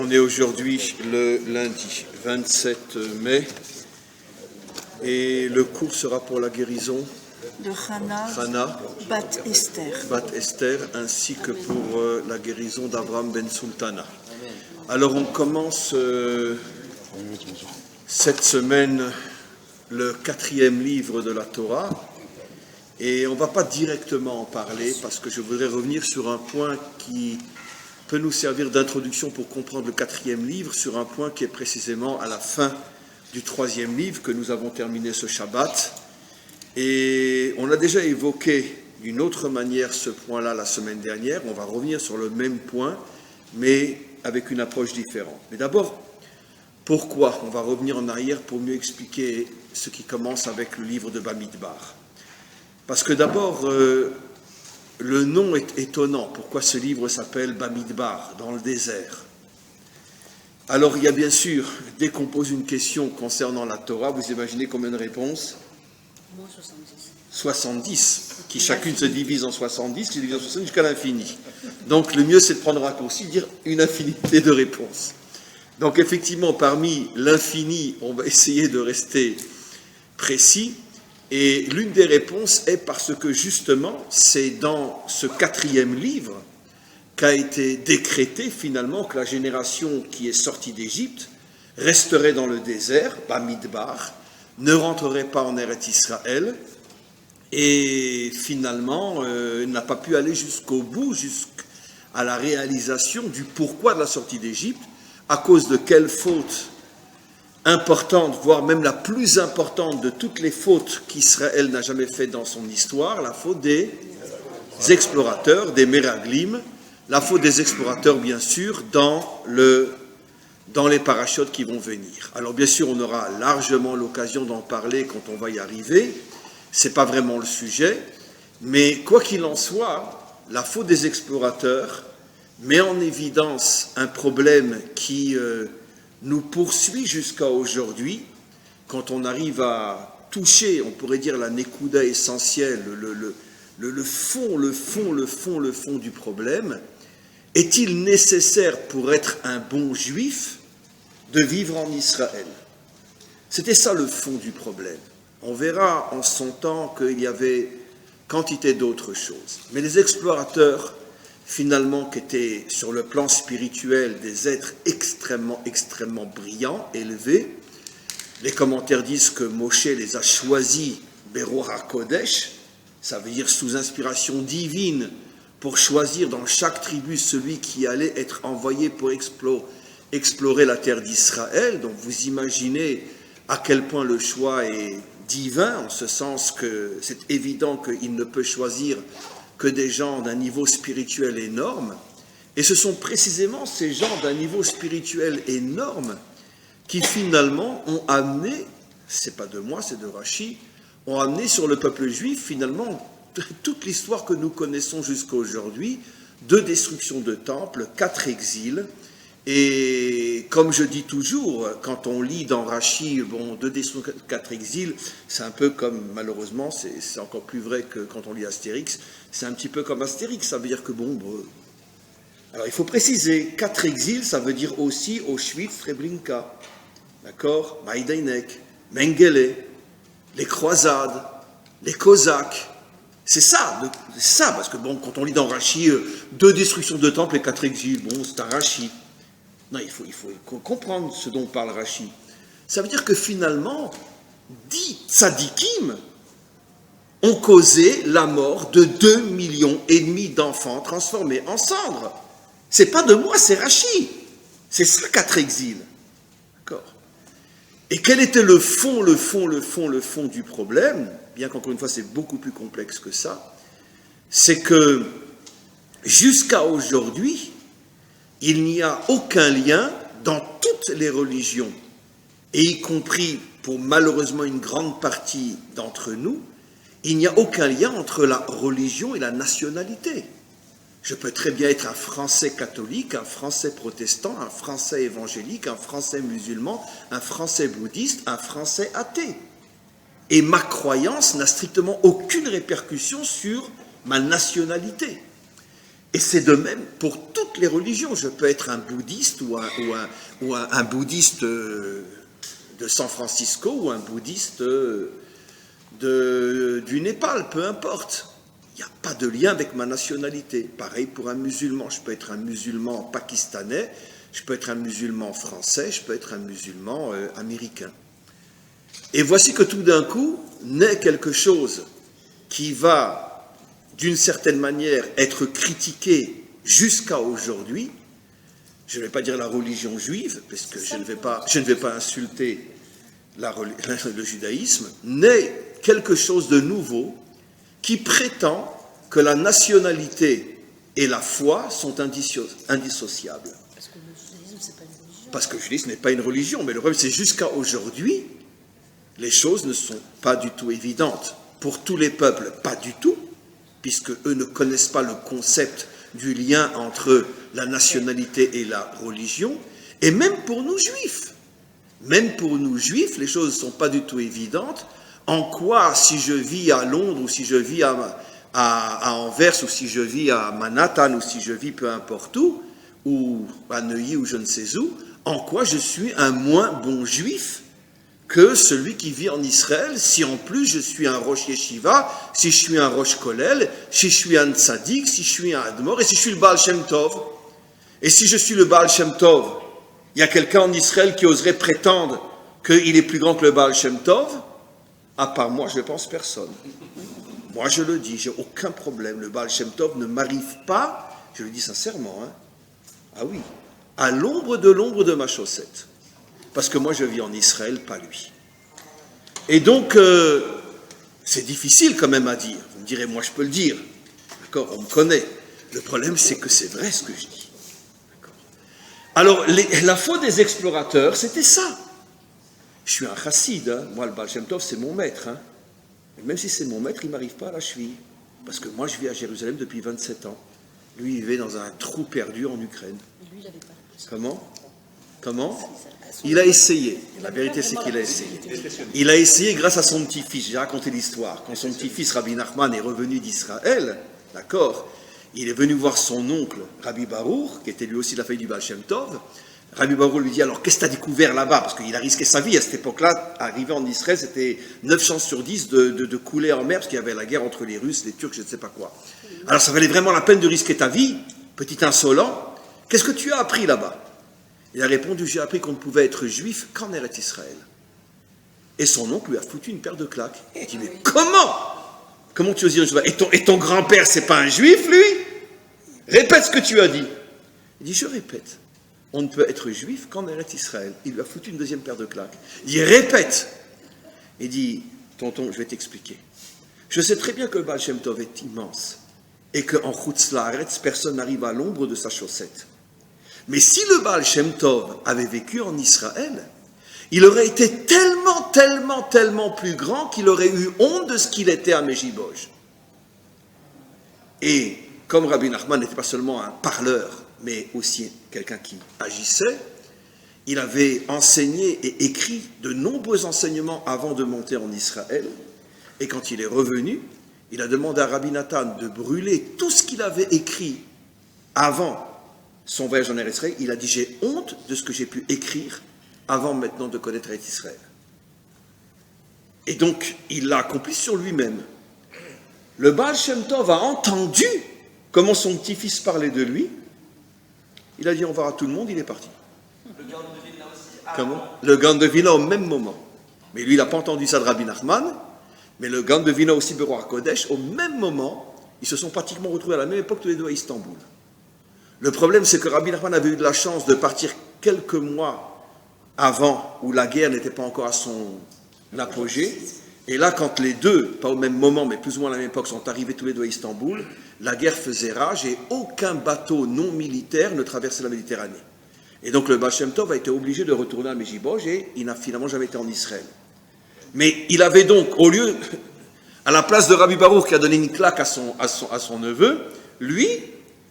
On est aujourd'hui le lundi 27 mai et le cours sera pour la guérison de Hannah Bat Esther ainsi que pour la guérison d'Abraham Ben Sultana. Alors on commence cette semaine le 4e livre de la Torah et on ne va pas directement en parler parce que je voudrais revenir sur un point qui peut nous servir d'introduction pour comprendre le 4e livre, sur un point qui est précisément à la fin du 3e livre que nous avons terminé ce Shabbat. Et on a déjà évoqué d'une autre manière ce point-là la semaine dernière. On va revenir sur le même point, mais avec une approche différente. Mais d'abord, pourquoi? On va revenir en arrière pour mieux expliquer ce qui commence avec le livre de Bamidbar. Parce que d'abord, le nom est étonnant. Pourquoi ce livre s'appelle Bamidbar, dans le désert? Alors il y a bien sûr, dès qu'on pose une question concernant la Torah, vous imaginez combien de réponses? Moins 70. 70, qui chacune se divise en 70, qui se divise en 70 jusqu'à l'infini. Donc le mieux c'est de prendre un raccourci, dire une infinité de réponses. Donc effectivement, parmi l'infini, on va essayer de rester précis. Et l'une des réponses est parce que justement, c'est dans ce 4e livre qu'a été décrété finalement que la génération qui est sortie d'Égypte resterait dans le désert, Bamidbar, ne rentrerait pas en Eretz Israël et finalement n'a pas pu aller jusqu'au bout, jusqu'à la réalisation du pourquoi de la sortie d'Égypte, à cause de quelle faute importante, voire même la plus importante de toutes les fautes qu'Israël n'a jamais faites dans son histoire, la faute des explorateurs, des Meraglim, la faute des explorateurs bien sûr dans les parachutes qui vont venir. Alors bien sûr on aura largement l'occasion d'en parler quand on va y arriver, c'est pas vraiment le sujet, mais quoi qu'il en soit, la faute des explorateurs met en évidence un problème qui nous poursuit jusqu'à aujourd'hui, quand on arrive à toucher, on pourrait dire, la nekuda essentielle, le fond du problème. Est-il nécessaire pour être un bon juif de vivre en Israël? C'était ça le fond du problème. On verra en son temps qu'il y avait quantité d'autres choses. Mais les explorateurs, finalement, qui étaient sur le plan spirituel des êtres extrêmement brillants, élevés. Les commentaires disent que Moshe les a choisis Beroach HaKodesh, ça veut dire sous inspiration divine, pour choisir dans chaque tribu celui qui allait être envoyé pour explorer la terre d'Israël. Donc vous imaginez à quel point le choix est divin, en ce sens que c'est évident qu'il ne peut choisir que des gens d'un niveau spirituel énorme, et ce sont précisément ces gens d'un niveau spirituel énorme qui finalement ont amené, c'est pas de moi, c'est de Rashi, ont amené sur le peuple juif finalement toute l'histoire que nous connaissons jusqu'à aujourd'hui, 2 destructions de temples, 4 exils, et comme je dis toujours, quand on lit dans Rashi, 2 destructions, 4 exils, c'est un peu comme, malheureusement, c'est encore plus vrai que quand on lit Astérix, c'est un petit peu comme Astérix, ça veut dire que alors il faut préciser, 4 exils, ça veut dire aussi Auschwitz, Treblinka, d'accord, Maïdainek, Mengele, les croisades, les Cosaques, c'est ça, parce que quand on lit dans Rashi, 2 destructions de temples et 4 exils, c'est un Rashi. Non, il faut comprendre ce dont parle Rashi. Ça veut dire que finalement, 10 tzadikim ont causé la mort de 2,5 millions d'enfants transformés en cendres. C'est pas de moi, c'est Rashi. C'est ça 4 exils. D'accord. Et quel était le fond du problème, bien qu'encore une fois c'est beaucoup plus complexe que ça, c'est que jusqu'à aujourd'hui, il n'y a aucun lien dans toutes les religions, et y compris pour malheureusement une grande partie d'entre nous, il n'y a aucun lien entre la religion et la nationalité. Je peux très bien être un Français catholique, un Français protestant, un Français évangélique, un Français musulman, un Français bouddhiste, un Français athée. Et ma croyance n'a strictement aucune répercussion sur ma nationalité. Et c'est de même pour toutes les religions. Je peux être un bouddhiste ou un bouddhiste de San Francisco ou un bouddhiste du Népal, peu importe. Il n'y a pas de lien avec ma nationalité. Pareil pour un musulman. Je peux être un musulman pakistanais, je peux être un musulman français, je peux être un musulman américain. Et voici que tout d'un coup naît quelque chose qui va, d'une certaine manière, être critiqué jusqu'à aujourd'hui. Je ne vais pas dire la religion juive, parce que je ne vais pas insulter le judaïsme. Naît quelque chose de nouveau qui prétend que la nationalité et la foi sont indissociables. Parce que le judaïsme, c'est pas une religion. Parce que le judaïsme n'est pas une religion, mais le problème, c'est jusqu'à aujourd'hui, les choses ne sont pas du tout évidentes. Pour tous les peuples, pas du tout, puisque eux ne connaissent pas le concept du lien entre la nationalité et la religion, et même pour nous juifs. Même pour nous juifs, les choses ne sont pas du tout évidentes. En quoi, si je vis à Londres, ou si je vis à Anvers, ou si je vis à Manhattan, ou si je vis peu importe où, ou à Neuilly, ou je ne sais où, en quoi je suis un moins bon juif que celui qui vit en Israël, si en plus je suis un Rosh Yeshiva, si je suis un Rosh Kollel, si je suis un Tzadik, si je suis un Admor, et si je suis le Baal Shem Tov. Et si je suis le Baal Shem Tov, il y a quelqu'un en Israël qui oserait prétendre qu'il est plus grand que le Baal Shem Tov? À part moi, je ne pense personne. Moi, je le dis, j'ai aucun problème. Le Baal Shem Tov ne m'arrive pas, je le dis sincèrement, hein. Ah oui, à l'ombre de ma chaussette. Parce que moi, je vis en Israël, pas lui. Et donc, c'est difficile quand même à dire. Vous me direz, moi, je peux le dire. D'accord, on me connaît. Le problème, c'est que c'est vrai ce que je dis. D'accord. Alors, la faute des explorateurs, c'était ça. Je suis un chassid, hein. Moi, le Baal Shem Tov, c'est mon maître. Hein. Et même si c'est mon maître, il ne m'arrive pas à la cheville. Parce que moi, je vis à Jérusalem depuis 27 ans. Lui, il vivait dans un trou perdu en Ukraine. Lui, il avait pas. Comment Il a essayé. La vérité, c'est qu'il a essayé. Il a essayé grâce à son petit-fils. J'ai raconté l'histoire. Quand son petit-fils, Rabbi Nachman, est revenu d'Israël, d'accord, il est venu voir son oncle, Rabbi Baruch, qui était lui aussi de la famille du Baal Shem Tov. Rabbi Baruch lui dit, alors, qu'est-ce que tu as découvert là-bas? Parce qu'il a risqué sa vie à cette époque-là. Arriver en Israël, c'était 9 chances sur 10 de couler en mer, parce qu'il y avait la guerre entre les Russes, les Turcs, je ne sais pas quoi. Alors, ça valait vraiment la peine de risquer ta vie, petit insolent. Qu'est-ce que tu as appris là-bas? Il a répondu, j'ai appris qu'on ne pouvait être juif qu'en Eretz Israël. Et son oncle lui a foutu une paire de claques. Il dit, mais comment tu oses dire une chose? Et ton grand-père, c'est pas un juif, lui? Répète ce que tu as dit. Il dit, je répète, on ne peut être juif qu'en Eretz Israël. Il lui a foutu une deuxième paire de claques. Il dit, répète. Il dit, tonton, je vais t'expliquer. Je sais très bien que le Baal Shem Tov est immense et qu'en Chutz La'aretz, personne n'arrive à l'ombre de sa chaussette. Mais si le Baal Shem Tov avait vécu en Israël, il aurait été tellement plus grand qu'il aurait eu honte de ce qu'il était à Mejiboj. Et comme Rabbi Nachman n'était pas seulement un parleur, mais aussi quelqu'un qui agissait, il avait enseigné et écrit de nombreux enseignements avant de monter en Israël. Et quand il est revenu, il a demandé à Rabbi Nathan de brûler tout ce qu'il avait écrit avant son voyage en Israël. Il a dit, j'ai honte de ce que j'ai pu écrire avant maintenant de connaître Israël. Et donc, il l'a accompli sur lui-même. Le Baal Shem Tov a entendu comment son petit-fils parlait de lui. Il a dit, au revoir à tout le monde, il est parti. Le Gaon de Vilna aussi. Comment? Le Gaon de Vilna au même moment. Mais lui, il n'a pas entendu ça de Rabbi Nachman. Mais le Gaon de Vilna aussi, Beroar Kodesh, au même moment, ils se sont pratiquement retrouvés à la même époque tous les deux à Istanbul. Le problème, c'est que Rabbi Nachman avait eu de la chance de partir quelques mois avant, où la guerre n'était pas encore à son apogée. Et là, quand les deux, pas au même moment, mais plus ou moins à la même époque, sont arrivés tous les deux à Istanbul, la guerre faisait rage et aucun bateau non militaire ne traversait la Méditerranée. Et donc le Baal Shem Tov a été obligé de retourner à Mejiboj et il n'a finalement jamais été en Israël. Mais il avait donc, au lieu, à la place de Rabbi Baruch qui a donné une claque à son neveu, lui,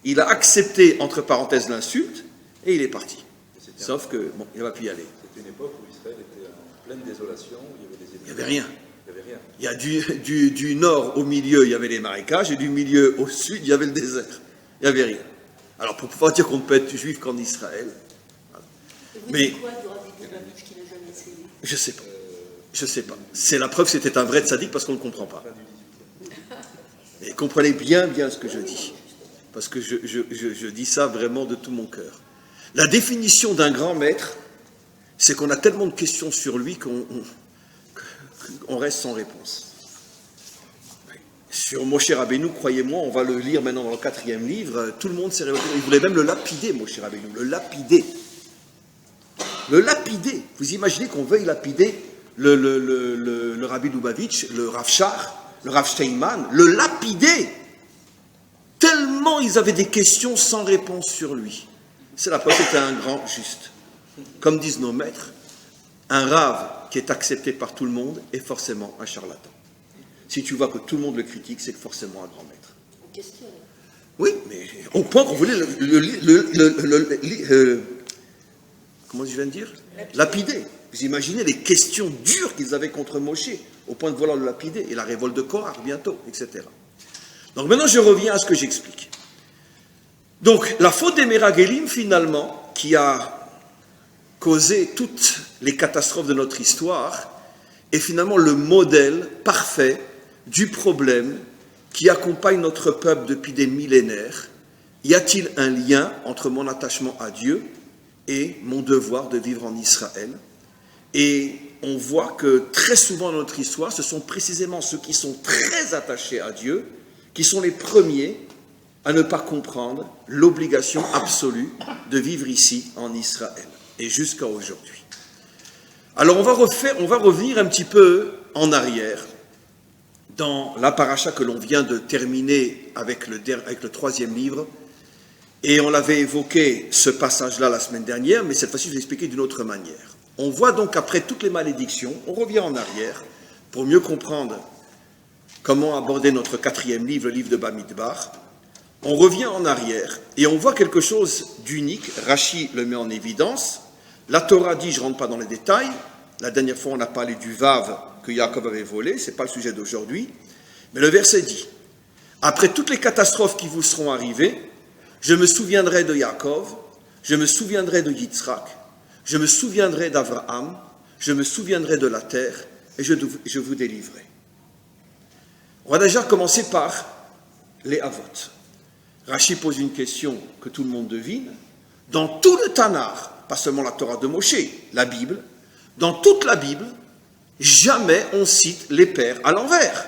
il a accepté, entre parenthèses, l'insulte, et il est parti. Sauf que, bon, il n'a pas pu y aller. C'était une époque où Israël était en pleine désolation, il y avait des Il n'y avait rien. Il n'y avait rien. Il y a du nord au milieu, il y avait les marécages, et du milieu au sud, il y avait le désert. Il n'y avait rien. Alors, pour pouvoir dire qu'on ne peut être juif qu'en Israël, voilà. Mais Quoi du Rabbi Lubavitch qui n'a jamais essayé? je sais pas. Je sais pas. C'est la preuve que c'était un vrai tzaddik parce qu'on ne comprend pas. Et comprenez bien ce que je dis. Parce que je dis ça vraiment de tout mon cœur. La définition d'un grand maître, c'est qu'on a tellement de questions sur lui qu'on reste sans réponse. Sur Moshe Rabbeinu, croyez-moi, on va le lire maintenant dans le 4e livre, tout le monde s'est révolté. Il voulait même le lapider, Moshe Rabbeinu, le lapider. Le lapider. Vous imaginez qu'on veuille lapider le Rabbi Lubavitch, le Rav Shach, le Rav Steinman, le lapider. Tellement ils avaient des questions sans réponse sur lui. C'est la preuve que c'était un grand juste. Comme disent nos maîtres, un Rav qui est accepté par tout le monde est forcément un charlatan. Si tu vois que tout le monde le critique, c'est forcément un grand maître. On questionne. Oui, mais au point qu'on voulait comment je viens de dire? Lapider. Vous imaginez les questions dures qu'ils avaient contre Moshe, au point de vouloir le lapider, et la révolte de Korach bientôt, etc. Donc maintenant je reviens à ce que j'explique. Donc la faute des Meragelim, finalement, qui a causé toutes les catastrophes de notre histoire, est finalement le modèle parfait du problème qui accompagne notre peuple depuis des millénaires. Y a-t-il un lien entre mon attachement à Dieu et mon devoir de vivre en Israël? Et on voit que très souvent dans notre histoire, ce sont précisément ceux qui sont très attachés à Dieu qui sont les premiers à ne pas comprendre l'obligation absolue de vivre ici en Israël et jusqu'à aujourd'hui. Alors on va revenir un petit peu en arrière dans la paracha que l'on vient de terminer avec le 3e livre. Et on l'avait évoqué, ce passage-là, la semaine dernière, mais cette fois-ci, je vais l'expliquer d'une autre manière. On voit donc, après toutes les malédictions, on revient en arrière pour mieux comprendre comment aborder notre 4e livre, le livre de Bamidbar. On revient en arrière et on voit quelque chose d'unique. Rashi le met en évidence. La Torah dit, je ne rentre pas dans les détails, la dernière fois on a parlé du Vav que Yaakov avait volé, ce n'est pas le sujet d'aujourd'hui, mais le verset dit, après toutes les catastrophes qui vous seront arrivées, je me souviendrai de Yaakov, je me souviendrai de Yitzhak, je me souviendrai d'Abraham, je me souviendrai de la terre, et je vous délivrerai. On va déjà commencer par les Avot. Rashi pose une question que tout le monde devine. Dans tout le Tanakh, pas seulement la Torah de Moshe, la Bible, dans toute la Bible, jamais on cite les pères à l'envers.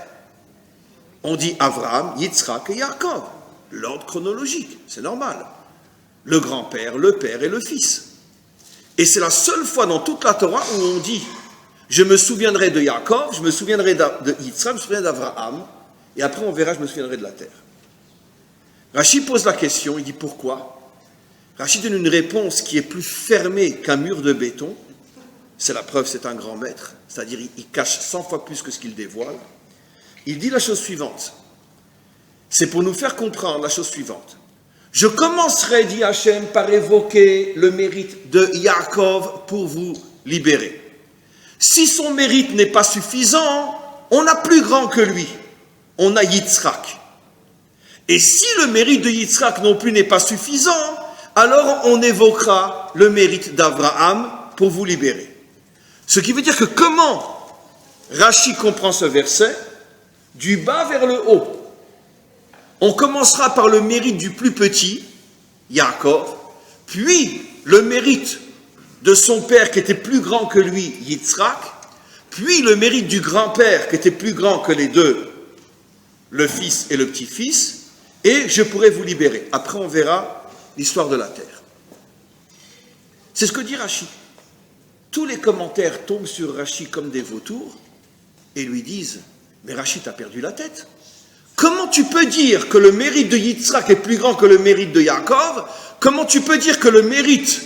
On dit Abraham, Yitzhak et Yaakov. L'ordre chronologique, c'est normal. Le grand-père, le père et le fils. Et c'est la seule fois dans toute la Torah où on dit je me souviendrai de Yaakov, je me souviendrai de Yitzhak, je me souviendrai d'Abraham, et après on verra, je me souviendrai de la terre. Rashi pose la question, il dit pourquoi? Rashi donne une réponse qui est plus fermée qu'un mur de béton. C'est la preuve, c'est un grand maître, c'est-à-dire il cache 100 fois plus que ce qu'il dévoile. Il dit la chose suivante, c'est pour nous faire comprendre la chose suivante. Je commencerai, dit Hachem, par évoquer le mérite de Yaakov pour vous libérer. Si son mérite n'est pas suffisant, on a plus grand que lui. On a Yitzhak. Et si le mérite de Yitzhak non plus n'est pas suffisant, alors on évoquera le mérite d'Abraham pour vous libérer. Ce qui veut dire que comment Rashi comprend ce verset? Du bas vers le haut. On commencera par le mérite du plus petit, Yaakov, puis le mérite de son père qui était plus grand que lui, Yitzhak, puis le mérite du grand-père qui était plus grand que les deux, le fils et le petit-fils, et je pourrai vous libérer. Après on verra l'histoire de la terre. C'est ce que dit Rashi. Tous les commentaires tombent sur Rashi comme des vautours et lui disent « Mais Rashi, t'as perdu la tête. Comment tu peux dire que le mérite de Yitzhak est plus grand que le mérite de Yaakov? Comment tu peux dire que le mérite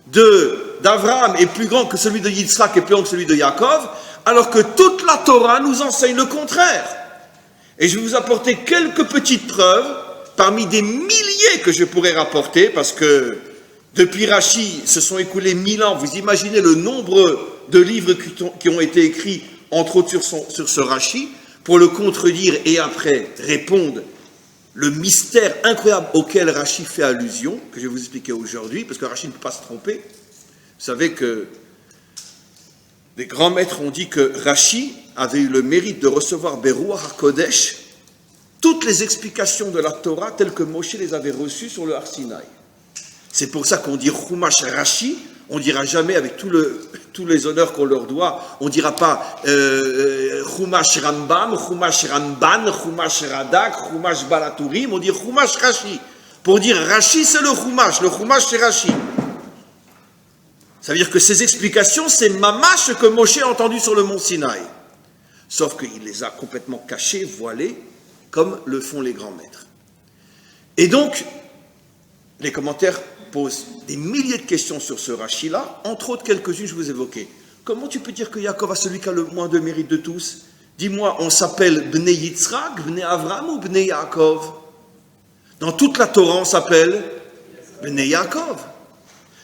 d'Abraham est plus grand que celui de Yitzhak et plus grand que celui de Yaakov, alors que toute la Torah nous enseigne le contraire? Et je vais vous apporter quelques petites preuves parmi des milliers que je pourrais rapporter, parce que depuis Rashi, se sont écoulés 1000 ans. Vous imaginez le nombre de livres qui ont été écrits, entre autres sur ce Rashi, pour le contredire et après répondre le mystère incroyable auquel Rachi fait allusion, que je vais vous expliquer aujourd'hui, parce que Rachi ne peut pas se tromper. Vous savez que les grands maîtres ont dit que Rachi avait eu le mérite de recevoir Beruach HaKodesh toutes les explications de la Torah telles que Moshe les avait reçues sur le Har Sinaï. C'est pour ça qu'on dit Chumash Rashi, on ne dira jamais avec tous les honneurs qu'on leur doit, on ne dira pas Chumash Rambam, Chumash Ramban, Chumash Radak, Chumash Balaturim, on dit Chumash Rashi. Pour dire Rashi, c'est le Chumash c'est Rashi. Ça veut dire que ces explications, c'est mamash que Moshe a entendu sur le mont Sinaï. Sauf qu'il les a complètement cachées, voilées, comme le font les grands maîtres. Et donc, les commentaires posent des milliers de questions sur ce Rashi-là, entre autres quelques-unes, je vous évoquais. Comment tu peux dire que Yaakov a celui qui a le moins de mérite de tous? Dis-moi, on s'appelle Bnei Yitzhak, Bnei Avram ou Bnei Yaakov? Dans toute la Torah, on s'appelle Bnei Yaakov.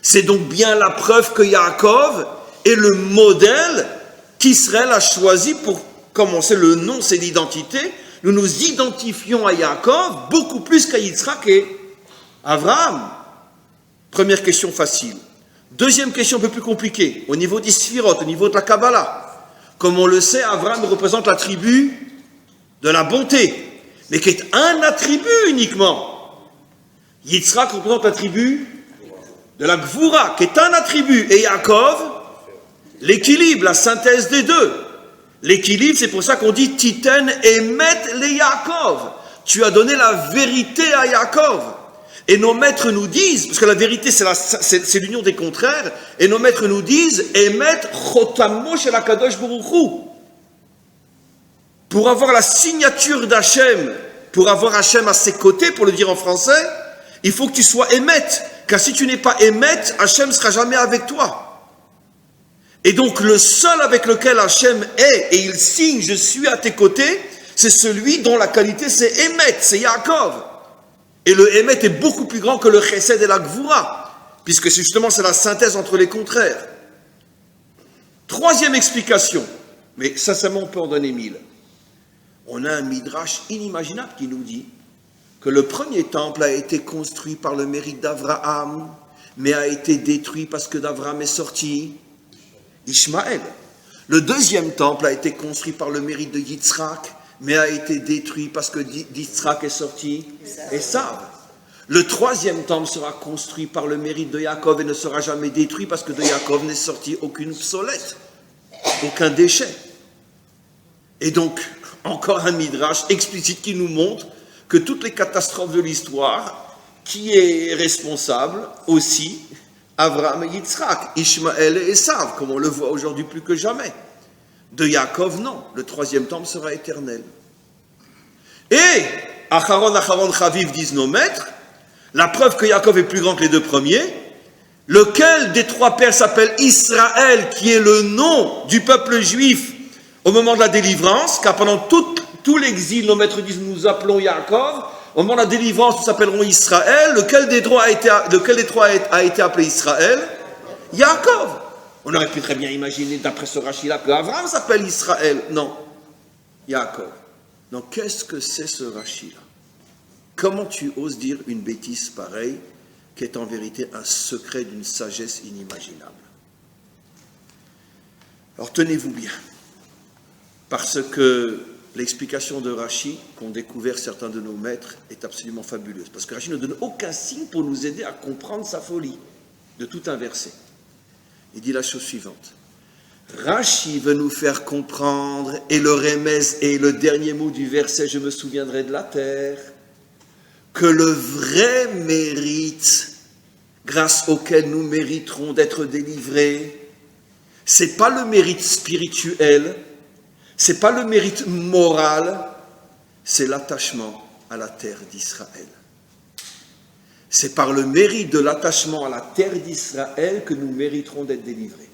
C'est donc bien la preuve que Yaakov est le modèle qu'Israël a choisi pour commencer. Le nom, c'est l'identité. Nous nous identifions à Yaakov beaucoup plus qu'à Yitzhak et Abraham. Première question facile. Deuxième question un peu plus compliquée, au niveau des Sphirot, au niveau de la Kabbalah. Comme on le sait, Abraham représente la tribu de la bonté, mais qui est un attribut uniquement. Yitzhak représente la tribu de la Gvura, qui est un attribut. Et Yaakov, l'équilibre, la synthèse des deux. L'équilibre, c'est pour ça qu'on dit Titen emet le Yaakov. Tu as donné la vérité à Yaakov. Et nos maîtres nous disent, parce que la vérité c'est l'union des contraires, et nos maîtres nous disent emet chotamo shel HaKadosh Baruch Hu. Pour avoir la signature d'Hachem, pour avoir Hachem à ses côtés, pour le dire en français, il faut que tu sois émet. Car si tu n'es pas émet, Hachem ne sera jamais avec toi. Et donc le seul avec lequel Hachem est, et il signe, je suis à tes côtés, c'est celui dont la qualité c'est Emet, c'est Yaakov. Et le Emet est beaucoup plus grand que le Chesed et la Gvura, puisque justement c'est la synthèse entre les contraires. Troisième explication, mais sincèrement on peut en donner 1000. On a un midrash inimaginable qui nous dit que le premier temple a été construit par le mérite d'Avraham, mais a été détruit parce que d'Avraham est sorti Ishmaël. Le deuxième temple a été construit par le mérite de Yitzhak, mais a été détruit parce que d'Yitzhak est sorti Esav. Le troisième temple sera construit par le mérite de Yaakov et ne sera jamais détruit parce que de Yaakov n'est sorti aucune obsolète, aucun déchet. Et donc, encore un midrash explicite qui nous montre que toutes les catastrophes de l'histoire, qui est responsable aussi Avraham et Yitzhak, Ishmaël et Esav, comme on le voit aujourd'hui plus que jamais. De Yaakov, non. Le troisième temple sera éternel. Et, Acharon Chaviv, disent nos maîtres, la preuve que Yaakov est plus grand que les deux premiers, lequel des trois pères s'appelle Israël, qui est le nom du peuple juif au moment de la délivrance, car pendant tout l'exil, nos maîtres disent, nous appelons Yaakov. Au moment de la délivrance, nous s'appellerons Israël. Lequel des trois a été appelé Israël? Yaakov. On aurait pu très bien imaginer, d'après ce Rashi-là, que Abraham s'appelle Israël. Non, Yaakov. Donc, qu'est-ce que c'est ce Rashi-là? Comment tu oses dire une bêtise pareille, qui est en vérité un secret d'une sagesse inimaginable? Alors, tenez-vous bien, parce que l'explication de Rashi, qu'ont découvert certains de nos maîtres, est absolument fabuleuse. Parce que Rashi ne donne aucun signe pour nous aider à comprendre sa folie, de tout inverser. Il dit la chose suivante. Rashi veut nous faire comprendre, et le remez et le dernier mot du verset, je me souviendrai de la terre, que le vrai mérite, grâce auquel nous mériterons d'être délivrés, c'est pas le mérite spirituel, c'est pas le mérite moral, c'est l'attachement à la terre d'Israël. C'est par le mérite de l'attachement à la terre d'Israël que nous mériterons d'être délivrés.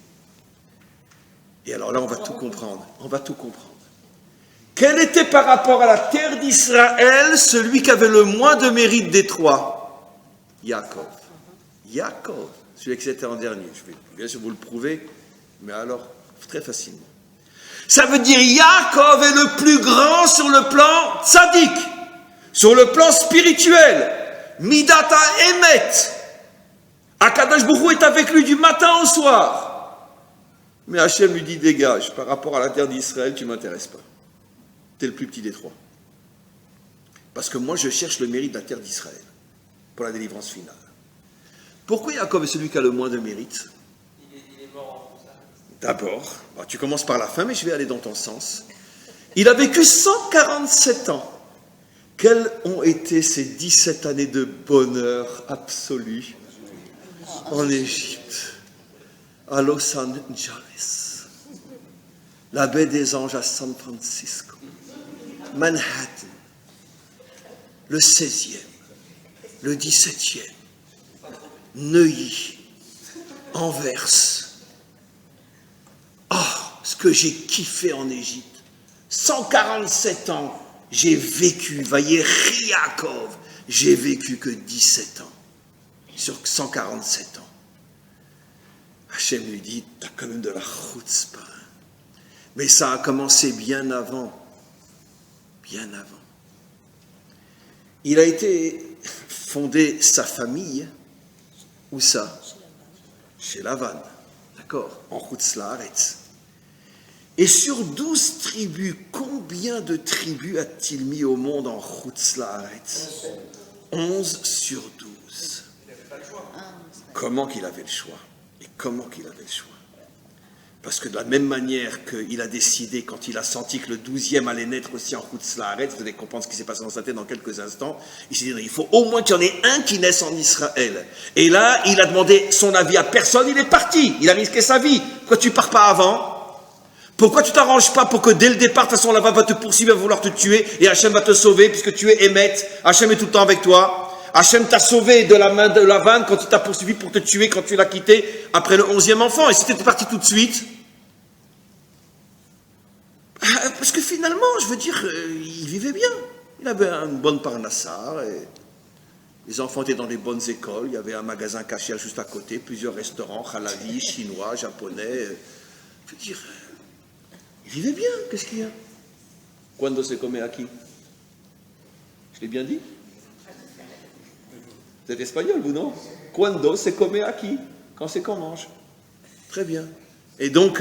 Et alors là, on va tout comprendre. On va tout comprendre. Quel était par rapport à la terre d'Israël celui qui avait le moins de mérite des trois? Yaakov. Yaakov, celui qui était en dernier. Je vais bien sûr vous le prouver, mais alors très facilement. Ça veut dire Yaakov est le plus grand sur le plan tzaddik, Sur le plan spirituel, Midata Emet, Akadosh Baruch Hu est avec lui du matin au soir. Mais Hachem lui dit, dégage, par rapport à la terre d'Israël, tu ne m'intéresses pas. Tu es le plus petit des trois. Parce que moi, je cherche le mérite de la terre d'Israël pour la délivrance finale. Pourquoi Yaakov est celui qui a le moins de mérite? Il est mort en ça. D'abord, tu commences par la fin, mais je vais aller dans ton sens. Il a vécu 147 ans. Quelles ont été ces 17 années de bonheur absolu en Égypte, à Los Angeles, la baie des Anges à San Francisco, Manhattan, le 16e, le 17e, Neuilly, Anvers. Oh, ce que j'ai kiffé en Égypte. 147 ans, j'ai vécu, voyez, Yaakov, j'ai vécu que 17 ans, sur 147 ans. Hachem lui dit, t'as quand même de la chutzpah. Mais ça a commencé bien avant. Bien avant. Il a été fondé sa famille, où ça? Chez Lavan, d'accord, en Chutz Laaretz. Et sur 12 tribus, combien de tribus a-t-il mis au monde en Chutz Laaretz? 11 sur 12. Comment qu'il avait le choix? Et comment qu'il avait le choix? Parce que de la même manière qu'il a décidé, quand il a senti que le 12e allait naître aussi en Chutz Laaretz, vous allez comprendre ce qui s'est passé dans sa tête dans quelques instants, il s'est dit, il faut au moins qu'il y en ait un qui naisse en Israël. Et là, il a demandé son avis à personne, il est parti, il a risqué sa vie. Pourquoi tu ne pars pas avant? Pourquoi tu t'arranges pas pour que dès le départ, de toute façon, là-bas va te poursuivre, va vouloir te tuer, et Hachem va te sauver, puisque tu es Emet, Hachem est tout le temps avec toi. Hachem t'a sauvé de la main de Lavan quand il t'a poursuivi pour te tuer, quand tu l'as quitté après le 11e enfant. Et si tu étais parti tout de suite, parce que finalement, je veux dire, il vivait bien. Il avait une bonne parnassa, et les enfants étaient dans des bonnes écoles, il y avait un magasin caché juste à côté, plusieurs restaurants, halavi, chinois, japonais. Je veux dire, il vivait bien, qu'est-ce qu'il y a? Cuando se come aquí? Je l'ai bien dit? Vous êtes espagnol, vous, non? Cuando se come aquí? Quand c'est qu'on mange. Très bien. Et donc,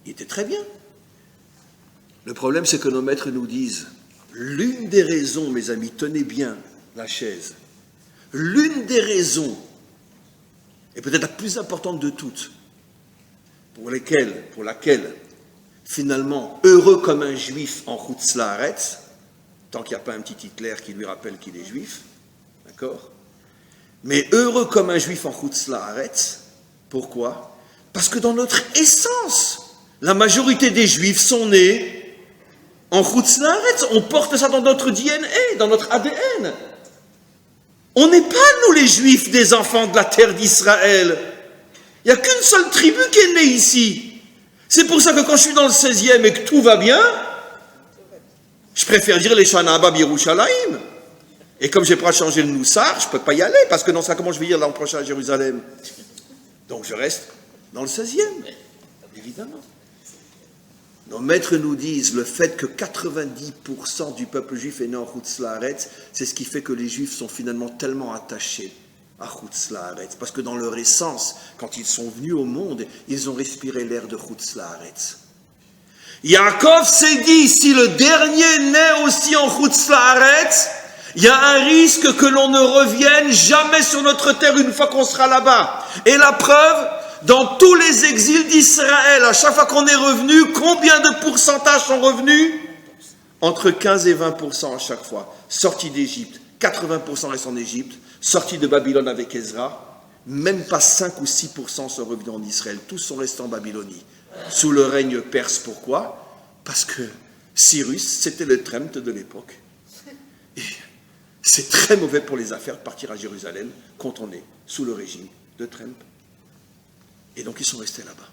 il était très bien. Le problème, c'est que nos maîtres nous disent, l'une des raisons, mes amis, tenez bien la chaise, l'une des raisons, et peut-être la plus importante de toutes, pour laquelle, finalement, heureux comme un juif en Chutz Laaretz, tant qu'il n'y a pas un petit Hitler qui lui rappelle qu'il est juif, d'accord? Mais heureux comme un juif en Chutz Laaretz, pourquoi? Parce que dans notre essence, la majorité des juifs sont nés en Chutz Laaretz, on porte ça dans notre DNA, dans notre ADN. On n'est pas, nous les juifs, des enfants de la terre d'Israël. Il n'y a qu'une seule tribu qui est née ici. C'est pour ça que quand je suis dans le 16e et que tout va bien, je préfère dire les Shana Abba Yerushalayim. Et comme je n'ai pas changé le Noussar, je ne peux pas y aller, parce que non, ça, comment je vais dire l'an prochain à Jérusalem? Donc je reste dans le 16e, évidemment. Nos maîtres nous disent le fait que 90% du peuple juif est né en Chutz Laaretz, c'est ce qui fait que les juifs sont finalement tellement attachés à Chutz Laaretz, parce que dans leur essence, quand ils sont venus au monde, ils ont respiré l'air de Chutz Laaretz. Yaakov s'est dit, si le dernier naît aussi en Chutz Laaretz, il y a un risque que l'on ne revienne jamais sur notre terre une fois qu'on sera là-bas. Et la preuve, dans tous les exils d'Israël, à chaque fois qu'on est revenu, combien de pourcentages sont revenus? Entre 15 et 20% à chaque fois. Sortis d'Égypte, 80% restent en Égypte. Sortis de Babylone avec Ezra, même pas 5 ou 6% sont revenus en Israël. Tous sont restés en Babylonie, sous le règne perse. Pourquoi? Parce que Cyrus, c'était le Trempt de l'époque. Et c'est très mauvais pour les affaires de partir à Jérusalem quand on est sous le régime de Trempt. Et donc ils sont restés là-bas.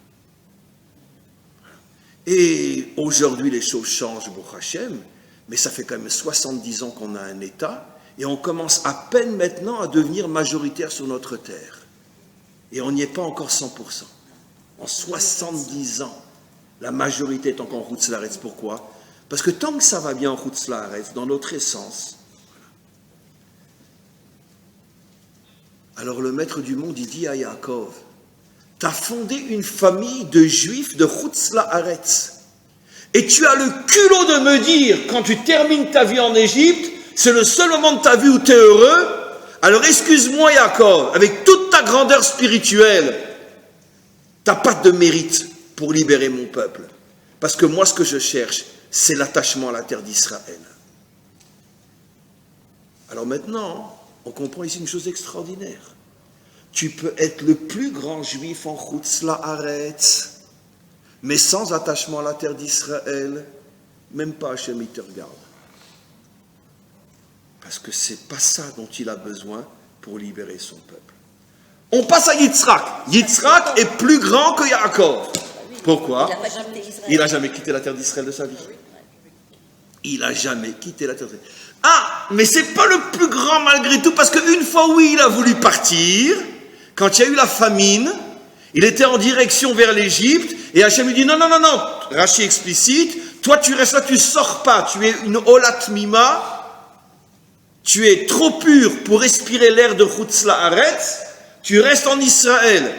Et aujourd'hui, les choses changent, Baruch Hashem, mais ça fait quand même 70 ans qu'on a un État, et on commence à peine maintenant à devenir majoritaire sur notre terre. Et on n'y est pas encore 100%. En 70 ans, la majorité est encore en Chutz Laaretz. Pourquoi? Parce que tant que ça va bien en Chutz La'aretz, dans notre essence, alors le maître du monde, il dit à Yaakov, tu as fondé une famille de juifs de Chutz La'aretz. Et tu as le culot de me dire, quand tu termines ta vie en Égypte, c'est le seul moment de ta vie où tu es heureux. Alors excuse-moi Yaakov, avec toute ta grandeur spirituelle, tu n'as pas de mérite pour libérer mon peuple. Parce que moi, ce que je cherche, c'est l'attachement à la terre d'Israël. Alors maintenant, on comprend ici une chose extraordinaire. Tu peux être le plus grand juif en Chutz La'aretz, mais sans attachement à la terre d'Israël, même pas Hachem, il te regarde. Parce que c'est pas ça dont il a besoin pour libérer son peuple. On passe à Yitzhak. Yitzhak est plus grand que Yaakov. Pourquoi? Il n'a jamais quitté la terre d'Israël de sa vie. Il n'a jamais quitté la terre d'Israël. Ah, mais c'est pas le plus grand malgré tout, parce qu'une fois, oui, il a voulu partir, quand il y a eu la famine, il était en direction vers l'Égypte, et Hachem lui dit, non, Rachi explicite, toi tu restes là, tu sors pas, tu es une Olat Mima, tu es trop pur pour respirer l'air de Chutz La'aretz, tu restes en Israël.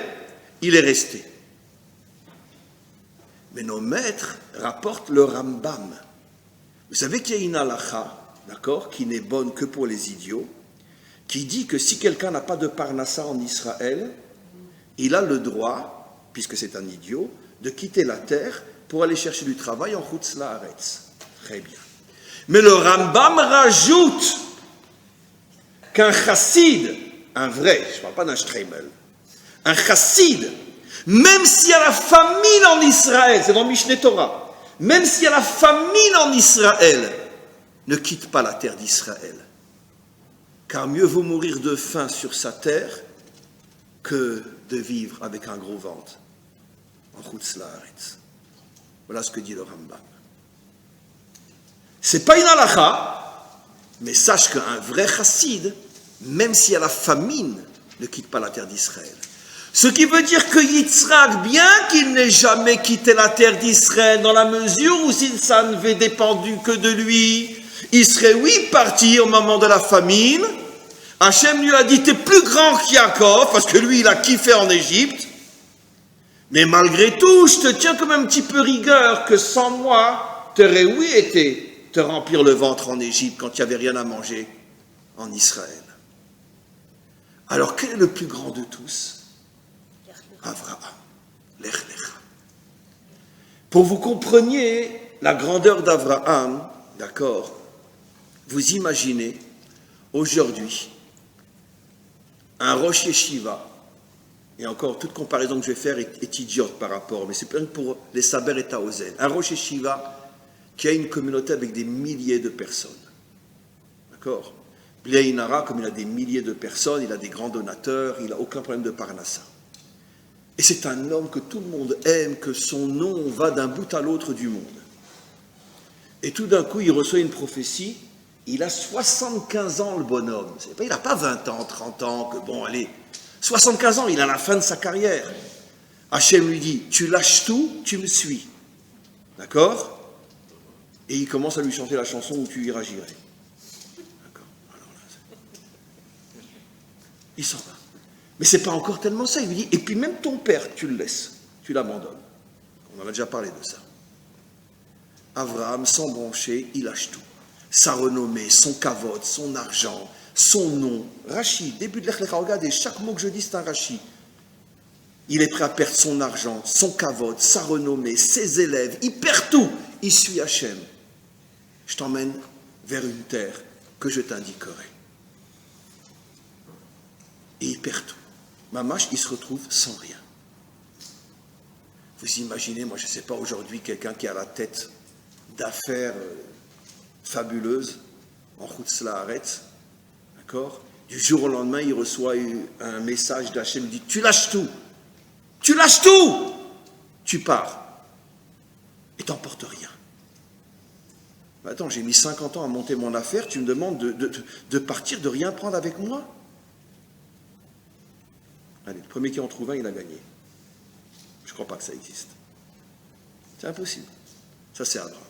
Il est resté. Mais nos maîtres rapportent le Rambam. Vous savez qu'il y a une halakha, d'accord, qui n'est bonne que pour les idiots, qui dit que si quelqu'un n'a pas de parnassa en Israël, il a le droit, puisque c'est un idiot, de quitter la terre pour aller chercher du travail en Chutz La'aretz. Très bien. Mais le Rambam rajoute qu'un chassid, un vrai, je ne parle pas d'un streimel, un chassid, même s'il y a la famine en Israël, c'est dans Mishneh Torah, même s'il y a la famine en Israël, ne quitte pas la terre d'Israël. Car mieux vaut mourir de faim sur sa terre que de vivre avec un gros ventre en Chutz La'aretz. Voilà ce que dit le Rambam. C'est pas une halakha, mais sache qu'un vrai chassid, même s'il y a la famine, ne quitte pas la terre d'Israël. Ce qui veut dire que Yitzhak, bien qu'il n'ait jamais quitté la terre d'Israël, dans la mesure où si ça n'avait dépendu que de lui, il serait, oui, parti au moment de la famine. Hachem lui a dit, t'es plus grand qu'Yaakov, parce que lui, il a kiffé en Égypte. Mais malgré tout, je te tiens comme un petit peu rigueur, que sans moi, t'aurais, oui, été te remplir le ventre en Égypte quand il n'y avait rien à manger en Israël. Alors, quel est le plus grand de tous? Avraham, Lech Lecha. Pour vous compreniez la grandeur d'Avraham, d'accord, vous imaginez aujourd'hui un Rosh Yeshiva, et encore toute comparaison que je vais faire est idiote par rapport, mais c'est pas pour les Saber et Taozen, un Rosh Yeshiva qui a une communauté avec des milliers de personnes, d'accord. Bnei Nara, comme il a des milliers de personnes, il a des grands donateurs, il n'a aucun problème de parnassa. Et c'est un homme que tout le monde aime, que son nom va d'un bout à l'autre du monde. Et tout d'un coup, il reçoit une prophétie, il a 75 ans le bonhomme. Il n'a pas 20 ans, 30 ans, que bon, allez, 75 ans, il est à la fin de sa carrière. Hachem lui dit, tu lâches tout, tu me suis. D'accord? Et il commence à lui chanter la chanson où tu iras j'irai. D'accord? Alors là, il s'en va. Mais ce n'est pas encore tellement ça. Il lui dit, et puis même ton père, tu le laisses, tu l'abandonnes. On en a déjà parlé de ça. Avraham, sans brancher, il lâche tout. Sa renommée, son kavod, son argent, son nom. Rachi, début de Lech Lecha, regardez, chaque mot que je dis, c'est un Rachi. Il est prêt à perdre son argent, son kavod, sa renommée, ses élèves. Il perd tout. Il suit Hachem. Je t'emmène vers une terre que je t'indiquerai. Et il perd tout. Mamash, il se retrouve sans rien. Vous imaginez, moi je ne sais pas aujourd'hui, quelqu'un qui a la tête d'affaires fabuleuses en Chutz La'aretz, d'accord? Du jour au lendemain, il reçoit un message d'Hachem, il dit, tu lâches tout, tu pars, et t'emportes rien. Attends, j'ai mis 50 ans à monter mon affaire, tu me demandes de partir, de rien prendre avec moi? Allez, le premier qui en trouve un, il a gagné. Je ne crois pas que ça existe. C'est impossible. Ça, c'est Abraham.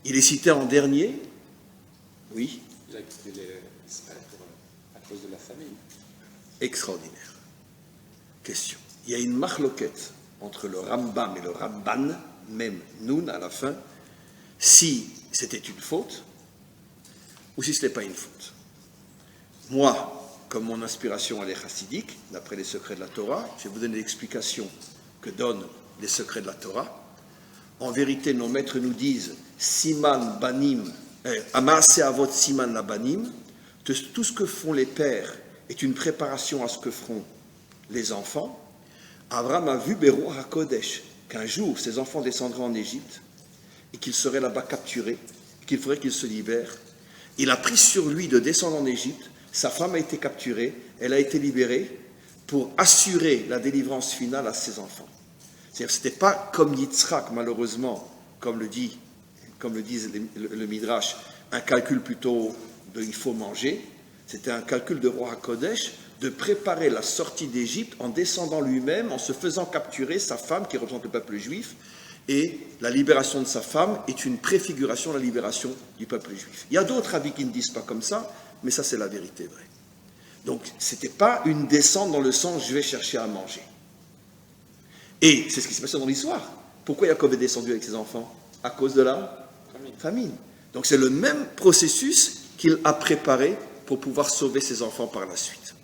Il est cité en dernier. Oui. Il a quitté Israël à cause de la famine. Extraordinaire. Question. Il y a une marloquette entre le Rambam et le Ramban, même Noun à la fin, si c'était une faute ou si ce n'est pas une faute. Moi, comme mon inspiration elle est chassidique, d'après les secrets de la Torah, je vais vous donner l'explication que donnent les secrets de la Torah. En vérité, nos maîtres nous disent Siman Banim, Amaase Avot Siman Labanim, tout ce que font les pères est une préparation à ce que feront les enfants. Abraham a vu Béro HaKodesh, qu'un jour ses enfants descendraient en Égypte et qu'ils seraient là-bas capturés, qu'il faudrait qu'ils se libèrent. Il a pris sur lui de descendre en Égypte, sa femme a été capturée, elle a été libérée pour assurer la délivrance finale à ses enfants. C'est-à-dire que ce n'était pas comme Yitzhak, malheureusement, comme le dit le Midrash, un calcul plutôt de il faut manger. C'était un calcul de roi HaKodesh de préparer la sortie d'Égypte en descendant lui-même, en se faisant capturer sa femme qui représente le peuple juif. Et la libération de sa femme est une préfiguration de la libération du peuple juif. Il y a d'autres avis qui ne disent pas comme ça, mais ça c'est la vérité vraie. Donc ce n'était pas une descente dans le sens je vais chercher à manger. Et c'est ce qui s'est passé dans l'histoire. Pourquoi Jacob est descendu avec ses enfants? À cause de la famine. Donc c'est le même processus qu'il a préparé pour pouvoir sauver ses enfants par la suite.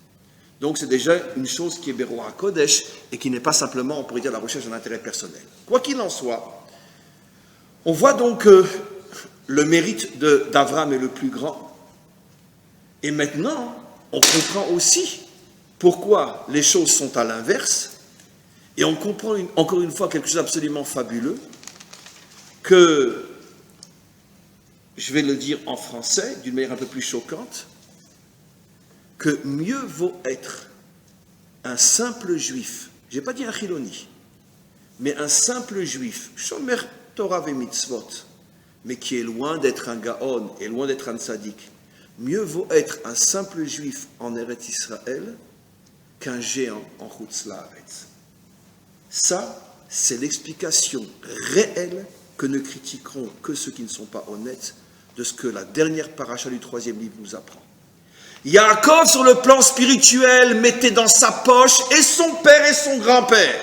Donc c'est déjà une chose qui est Béro HaKodesh et qui n'est pas simplement, on pourrait dire, la recherche d'un intérêt personnel. Quoi qu'il en soit, on voit donc que le mérite d'Abraham est le plus grand. Et maintenant, on comprend aussi pourquoi les choses sont à l'inverse. Et on comprend encore une fois quelque chose d'absolument fabuleux, que, je vais le dire en français, d'une manière un peu plus choquante, que mieux vaut être un simple juif, je n'ai pas dit un chiloni, mais un simple juif, shomer Torah et mitzvot, mais qui est loin d'être un gaon et loin d'être un tzaddik, mieux vaut être un simple juif en Eretz Israël qu'un géant en Chutz La'aretz. Ça, c'est l'explication réelle que ne critiqueront que ceux qui ne sont pas honnêtes de ce que la dernière paracha du 3e livre nous apprend. Yaakov, sur le plan spirituel, mettait dans sa poche et son père et son grand-père.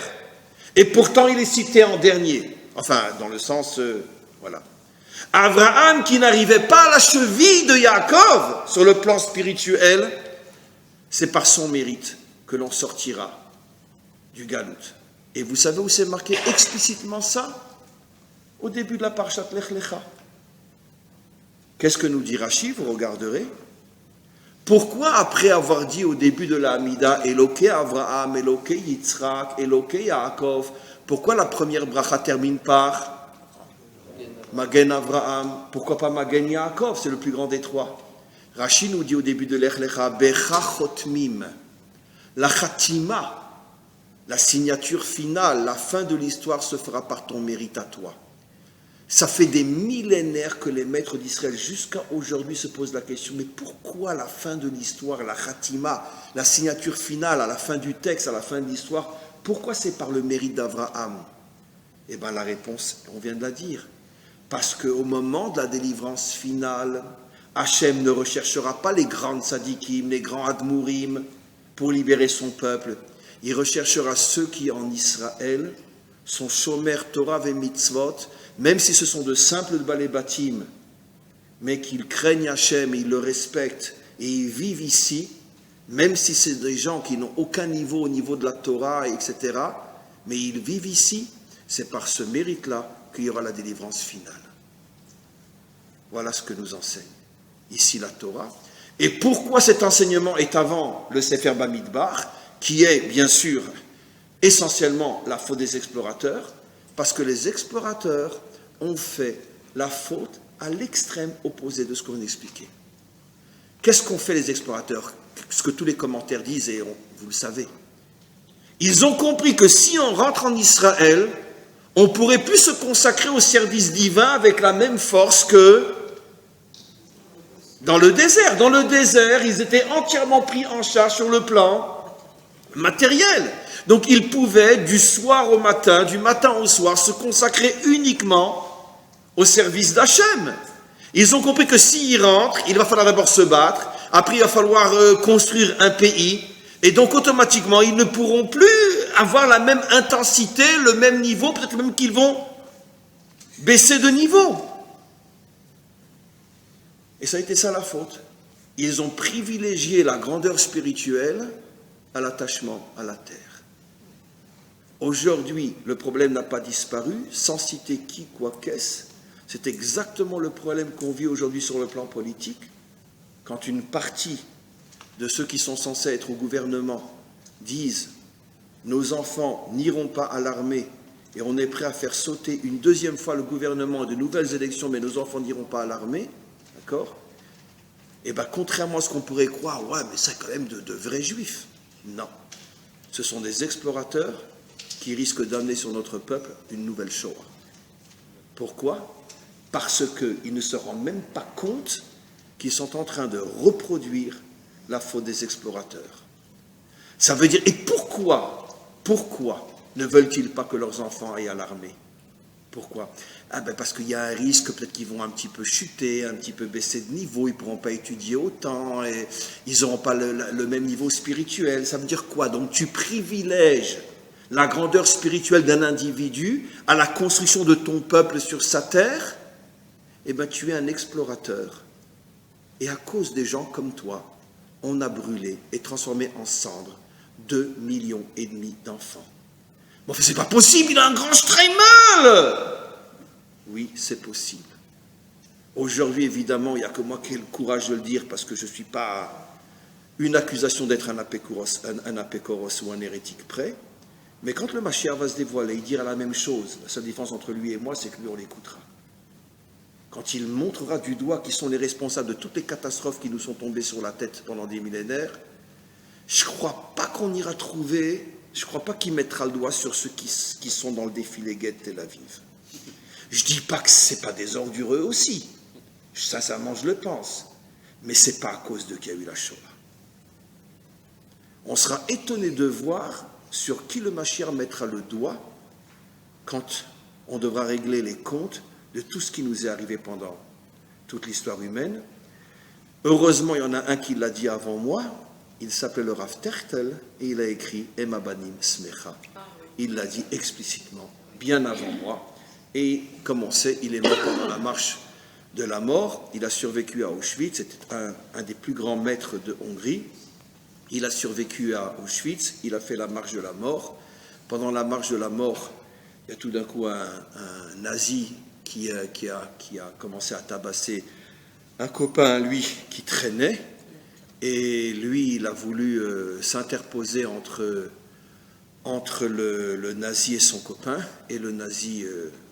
Et pourtant, il est cité en dernier. Enfin, dans le sens, voilà. Abraham, qui n'arrivait pas à la cheville de Yaakov, sur le plan spirituel, c'est par son mérite que l'on sortira du Galout. Et vous savez où c'est marqué explicitement ça? Au début de la Parashat Lech Lecha. Qu'est-ce que nous dit Rashi? Vous regarderez. Pourquoi, après avoir dit au début de la Hamida, Eloké Avraham, Eloké Yitzhak, Eloké Yaakov, pourquoi la première bracha termine par Magen Avraham? Pourquoi pas Magen Yaakov? C'est le plus grand des trois. Rashi nous dit au début de Lech Lecha, Becha Chotmim, la Chatima, la signature finale, la fin de l'histoire se fera par ton mérite à toi. Ça fait des millénaires que les maîtres d'Israël, jusqu'à aujourd'hui, se posent la question, mais pourquoi la fin de l'histoire, la khatima, la signature finale, à la fin du texte, à la fin de l'histoire, pourquoi c'est par le mérite d'Abraham? Eh bien la réponse, on vient de la dire. Parce qu'au moment de la délivrance finale, Hachem ne recherchera pas les grands tzadikim, les grands admourim pour libérer son peuple. Il recherchera ceux qui, en Israël, sont shomer Torah et mitzvot, même si ce sont de simples balébatim, mais qu'ils craignent Hachem, ils le respectent et ils vivent ici, même si c'est des gens qui n'ont aucun niveau au niveau de la Torah, etc., mais ils vivent ici, c'est par ce mérite-là qu'il y aura la délivrance finale. Voilà ce que nous enseigne ici la Torah. Et pourquoi cet enseignement est avant le Sefer Bamidbar, qui est bien sûr essentiellement la faute des explorateurs? Parce que les explorateurs ont fait la faute à l'extrême opposé de ce qu'on expliquait. Qu'est-ce qu'ont fait les explorateurs? Ce que tous les commentaires disent, et vous le savez. Ils ont compris que si on rentre en Israël, on ne pourrait plus se consacrer au service divin avec la même force que dans le désert. Dans le désert, ils étaient entièrement pris en charge sur le plan matériel. Donc ils pouvaient, du soir au matin, du matin au soir, se consacrer uniquement au service d'Hachem. Ils ont compris que s'ils rentrent, il va falloir d'abord se battre, après il va falloir construire un pays, et donc automatiquement ils ne pourront plus avoir la même intensité, le même niveau, peut-être même qu'ils vont baisser de niveau. Et ça a été ça la faute. Ils ont privilégié la grandeur spirituelle à l'attachement à la terre. Aujourd'hui, le problème n'a pas disparu, sans citer qui, quoi, qu'est-ce. C'est exactement le problème qu'on vit aujourd'hui sur le plan politique, quand une partie de ceux qui sont censés être au gouvernement disent « nos enfants n'iront pas à l'armée et on est prêt à faire sauter une deuxième fois le gouvernement et de nouvelles élections, mais nos enfants n'iront pas à l'armée », d'accord ? Et bien, contrairement à ce qu'on pourrait croire, ouais, mais c'est quand même de vrais juifs. Non. Ce sont des explorateurs qui risquent d'amener sur notre peuple une nouvelle Shoah. Pourquoi ? Parce qu'ils ne se rendent même pas compte qu'ils sont en train de reproduire la faute des explorateurs. Ça veut dire, et pourquoi ne veulent-ils pas que leurs enfants aillent à l'armée ? Pourquoi ? Ah ben parce qu'il y a un risque, peut-être qu'ils vont un petit peu chuter, un petit peu baisser de niveau, ils ne pourront pas étudier autant, et ils n'auront pas le même niveau spirituel. Ça veut dire quoi ? Donc tu privilèges la grandeur spirituelle d'un individu à la construction de ton peuple sur sa terre, eh bien tu es un explorateur. Et à cause des gens comme toi, on a brûlé et transformé en cendres 2,5 millions d'enfants. Bon, c'est pas possible, il a un grand Streimal. Oui, c'est possible. Aujourd'hui, évidemment, il n'y a que moi qui ai le courage de le dire, parce que je ne suis pas une accusation d'être un apécoros ou un hérétique près. Mais quand le Mashiach va se dévoiler, il dira la même chose. La seule différence entre lui et moi, c'est que lui, on l'écoutera. Quand il montrera du doigt qui sont les responsables de toutes les catastrophes qui nous sont tombées sur la tête pendant des millénaires, je ne crois pas qu'on ira trouver, je ne crois pas qu'il mettra le doigt sur ceux qui sont dans le défilé Guet de Tel Aviv. Je ne dis pas que ce n'est pas des ordureux aussi. Sincèrement, je le pense. Mais ce n'est pas à cause d'eux qu'il y a eu la Shoah. On sera étonné de voir sur qui le Mashiach mettra le doigt quand on devra régler les comptes de tout ce qui nous est arrivé pendant toute l'histoire humaine. Heureusement, il y en a un qui l'a dit avant moi. Il s'appelait le Rav Tertel et il a écrit « Ema banim smecha ». Il l'a dit explicitement, bien avant moi. Et comme on sait, il est mort pendant la marche de la mort. Il a survécu à Auschwitz. C'était un des plus grands maîtres de Hongrie. Il a survécu à Auschwitz. Il a fait la marche de la mort. Pendant la marche de la mort, il y a tout d'un coup un nazi qui a commencé à tabasser un copain à lui qui traînait. Et lui, il a voulu s'interposer entre le nazi et son copain. Et le nazi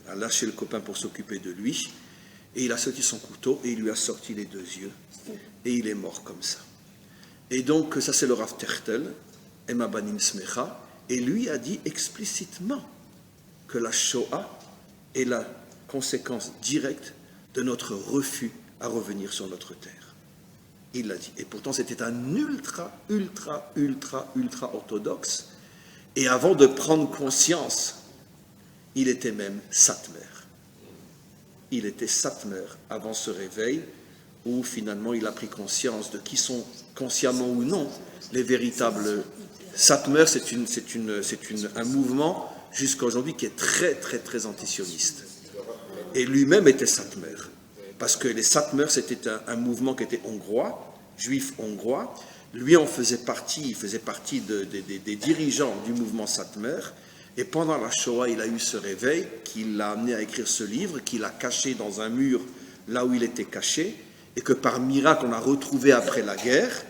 a lâché le copain pour s'occuper de lui. Et il a sorti son couteau et il lui a sorti les 2 yeux. Et il est mort comme ça. Et donc, ça c'est le Rav Tertel, Ema banim smecha. Et lui a dit explicitement que la Shoah est la conséquence directe de notre refus à revenir sur notre terre. Il l'a dit. Et pourtant, c'était un ultra orthodoxe. Et avant de prendre conscience, il était même satmer. Il était satmer avant ce réveil, où finalement il a pris conscience de qui sont, consciemment ou non, les véritables satmer. C'est un mouvement jusqu'à aujourd'hui qui est très antisioniste. Et lui-même était satmer. Parce que les satmers, c'était un mouvement qui était hongrois, juif hongrois. Lui en faisait partie, il faisait partie des dirigeants du mouvement satmer. Et pendant la Shoah, il a eu ce réveil qui l'a amené à écrire ce livre, qu'il a caché dans un mur là où il était caché, et que par miracle on a retrouvé après la guerre.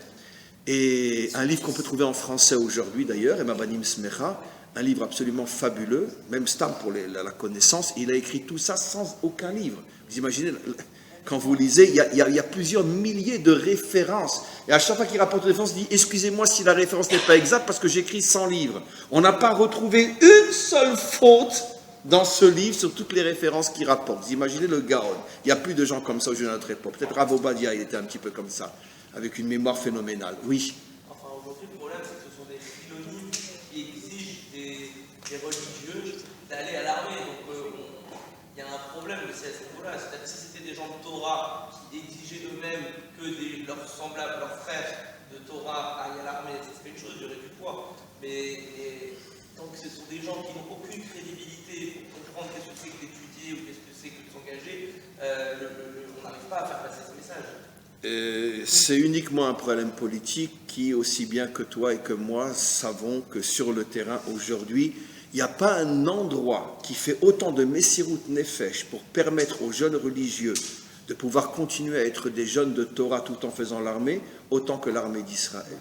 Et un livre qu'on peut trouver en français aujourd'hui d'ailleurs, Ema banim smecha, un livre absolument fabuleux, même Stam pour la connaissance. Il a écrit tout ça sans aucun livre. Vous imaginez, quand vous lisez, il y a plusieurs milliers de références. Et à chaque fois qu'il rapporte une référence, il dit « Excusez-moi si la référence n'est pas exacte parce que j'écris 100 livres. » On n'a pas retrouvé une seule faute dans ce livre sur toutes les références qu'il rapporte. Vous imaginez le Gaon. Il n'y a plus de gens comme ça aujourd'hui à notre époque. Peut-être Rav Obadia, il était un petit peu comme ça, avec une mémoire phénoménale. Oui. Enfin, aujourd'hui, le problème, c'est que ce sont des philonies qui exigent des religieux d'aller à l'armée. Donc, il y a un problème aussi à ce niveau-là. semblables, leurs frères de Torah aillent à l'armée, ça serait une chose, il y aurait du poids. Mais tant que ce sont des gens qui n'ont aucune crédibilité pour comprendre qu'est-ce que c'est que d'étudier ou qu'est-ce que c'est que de s'engager, on n'arrive pas à faire passer ce message. C'est uniquement un problème politique qui, aussi bien que toi et que moi, savons que sur le terrain aujourd'hui, il n'y a pas un endroit qui fait autant de Messirut Nefesh pour permettre aux jeunes religieux de pouvoir continuer à être des jeunes de Torah tout en faisant l'armée, autant que l'armée d'Israël.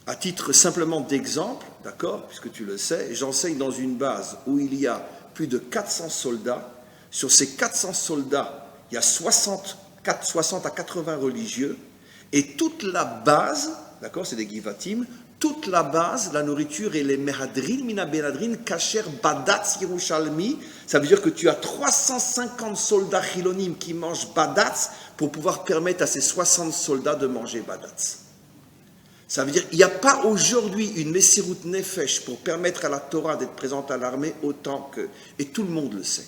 À titre simplement d'exemple, d'accord, puisque tu le sais, j'enseigne dans une base où il y a plus de 400 soldats. Sur ces 400 soldats, il y a 60 à 80 religieux, et toute la base, d'accord, c'est des givatim, toute la base, la nourriture et les mehadrin, mina benadrin, kasher, badatz, yerushalmi, ça veut dire que tu as 350 soldats chilonim qui mangent badatz pour pouvoir permettre à ces 60 soldats de manger badatz. Ça veut dire qu'il n'y a pas aujourd'hui une Messirut Nefesh pour permettre à la Torah d'être présente à l'armée autant que... Et tout le monde le sait.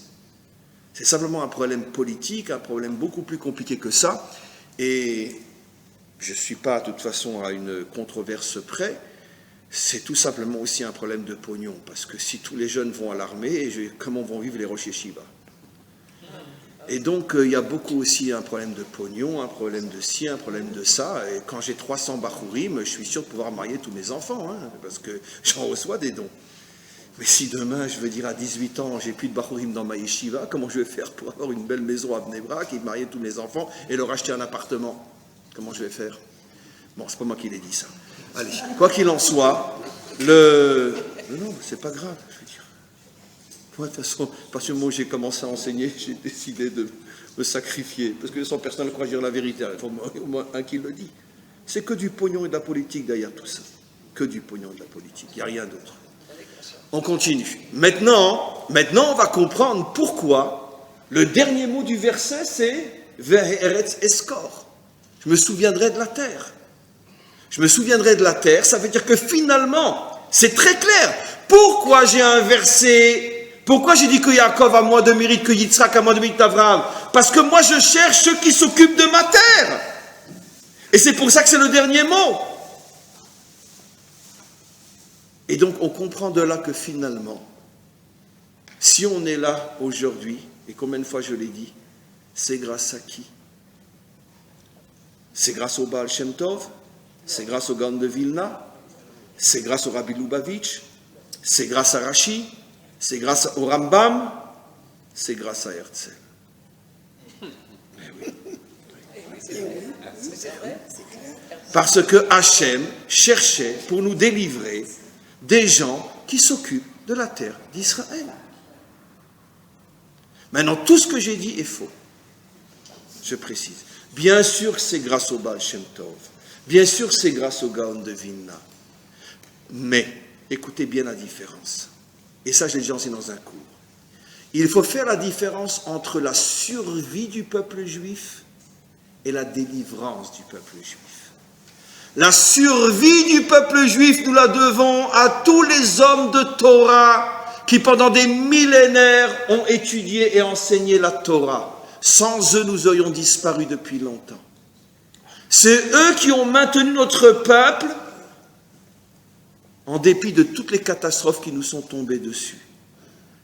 C'est simplement un problème politique, un problème beaucoup plus compliqué que ça. Et je ne suis pas, de toute façon, à une controverse près. C'est tout simplement aussi un problème de pognon. Parce que si tous les jeunes vont à l'armée, comment vont vivre les Rosh Yeshiva ? Et donc, il y a beaucoup aussi un problème de pognon, un problème de ci, un problème de ça. Et quand j'ai 300 bachourim, je suis sûr de pouvoir marier tous mes enfants, hein, parce que j'en reçois des dons. Mais si demain, je veux dire, à 18 ans, j'ai plus de bachourim dans ma yeshiva, comment je vais faire pour avoir une belle maison à Bnei Brak et marier tous mes enfants et leur acheter un appartement ? Comment je vais faire ? Bon, c'est pas moi qui l'ai dit, ça. Allez, quoi qu'il en soit, non, c'est pas grave, je veux dire. Moi, de toute façon, à partir du moment où j'ai commencé à enseigner, j'ai décidé de me sacrifier. Parce que sans personne ne croit dire la vérité. Il faut au moins un qui le dit. C'est que du pognon et de la politique derrière tout ça. Que du pognon et de la politique. Il n'y a rien d'autre. On continue. Maintenant, on va comprendre pourquoi le dernier mot du verset, c'est « Ve'eretz eskor ». Je me souviendrai de la terre. Je me souviendrai de la terre, ça veut dire que finalement, c'est très clair. Pourquoi j'ai un verset... Pourquoi j'ai dit que Yaakov a moins de mérite que Yitzhak a moins de mérite qu'Abraham ? Parce que moi je cherche ceux qui s'occupent de ma terre. Et c'est pour ça que c'est le dernier mot. Et donc on comprend de là que finalement, si on est là aujourd'hui, et combien de fois je l'ai dit, c'est grâce à qui ? C'est grâce au Baal Shem Tov, c'est grâce au Gaon de Vilna, c'est grâce au Rabbi Lubavitch, c'est grâce à Rashi, c'est grâce au Rambam, c'est grâce à Herzl. Parce que Hachem cherchait pour nous délivrer des gens qui s'occupent de la terre d'Israël. Maintenant, tout ce que j'ai dit est faux. Je précise. Bien sûr, c'est grâce au Baal Shem Tov. Bien sûr, c'est grâce au Gaon de Vilna. Mais, écoutez bien la différence. Et ça, je l'ai déjà enseigné dans un cours. Il faut faire la différence entre la survie du peuple juif et la délivrance du peuple juif. La survie du peuple juif, nous la devons à tous les hommes de Torah qui, pendant des millénaires, ont étudié et enseigné la Torah. Sans eux, nous aurions disparu depuis longtemps. C'est eux qui ont maintenu notre peuple en dépit de toutes les catastrophes qui nous sont tombées dessus.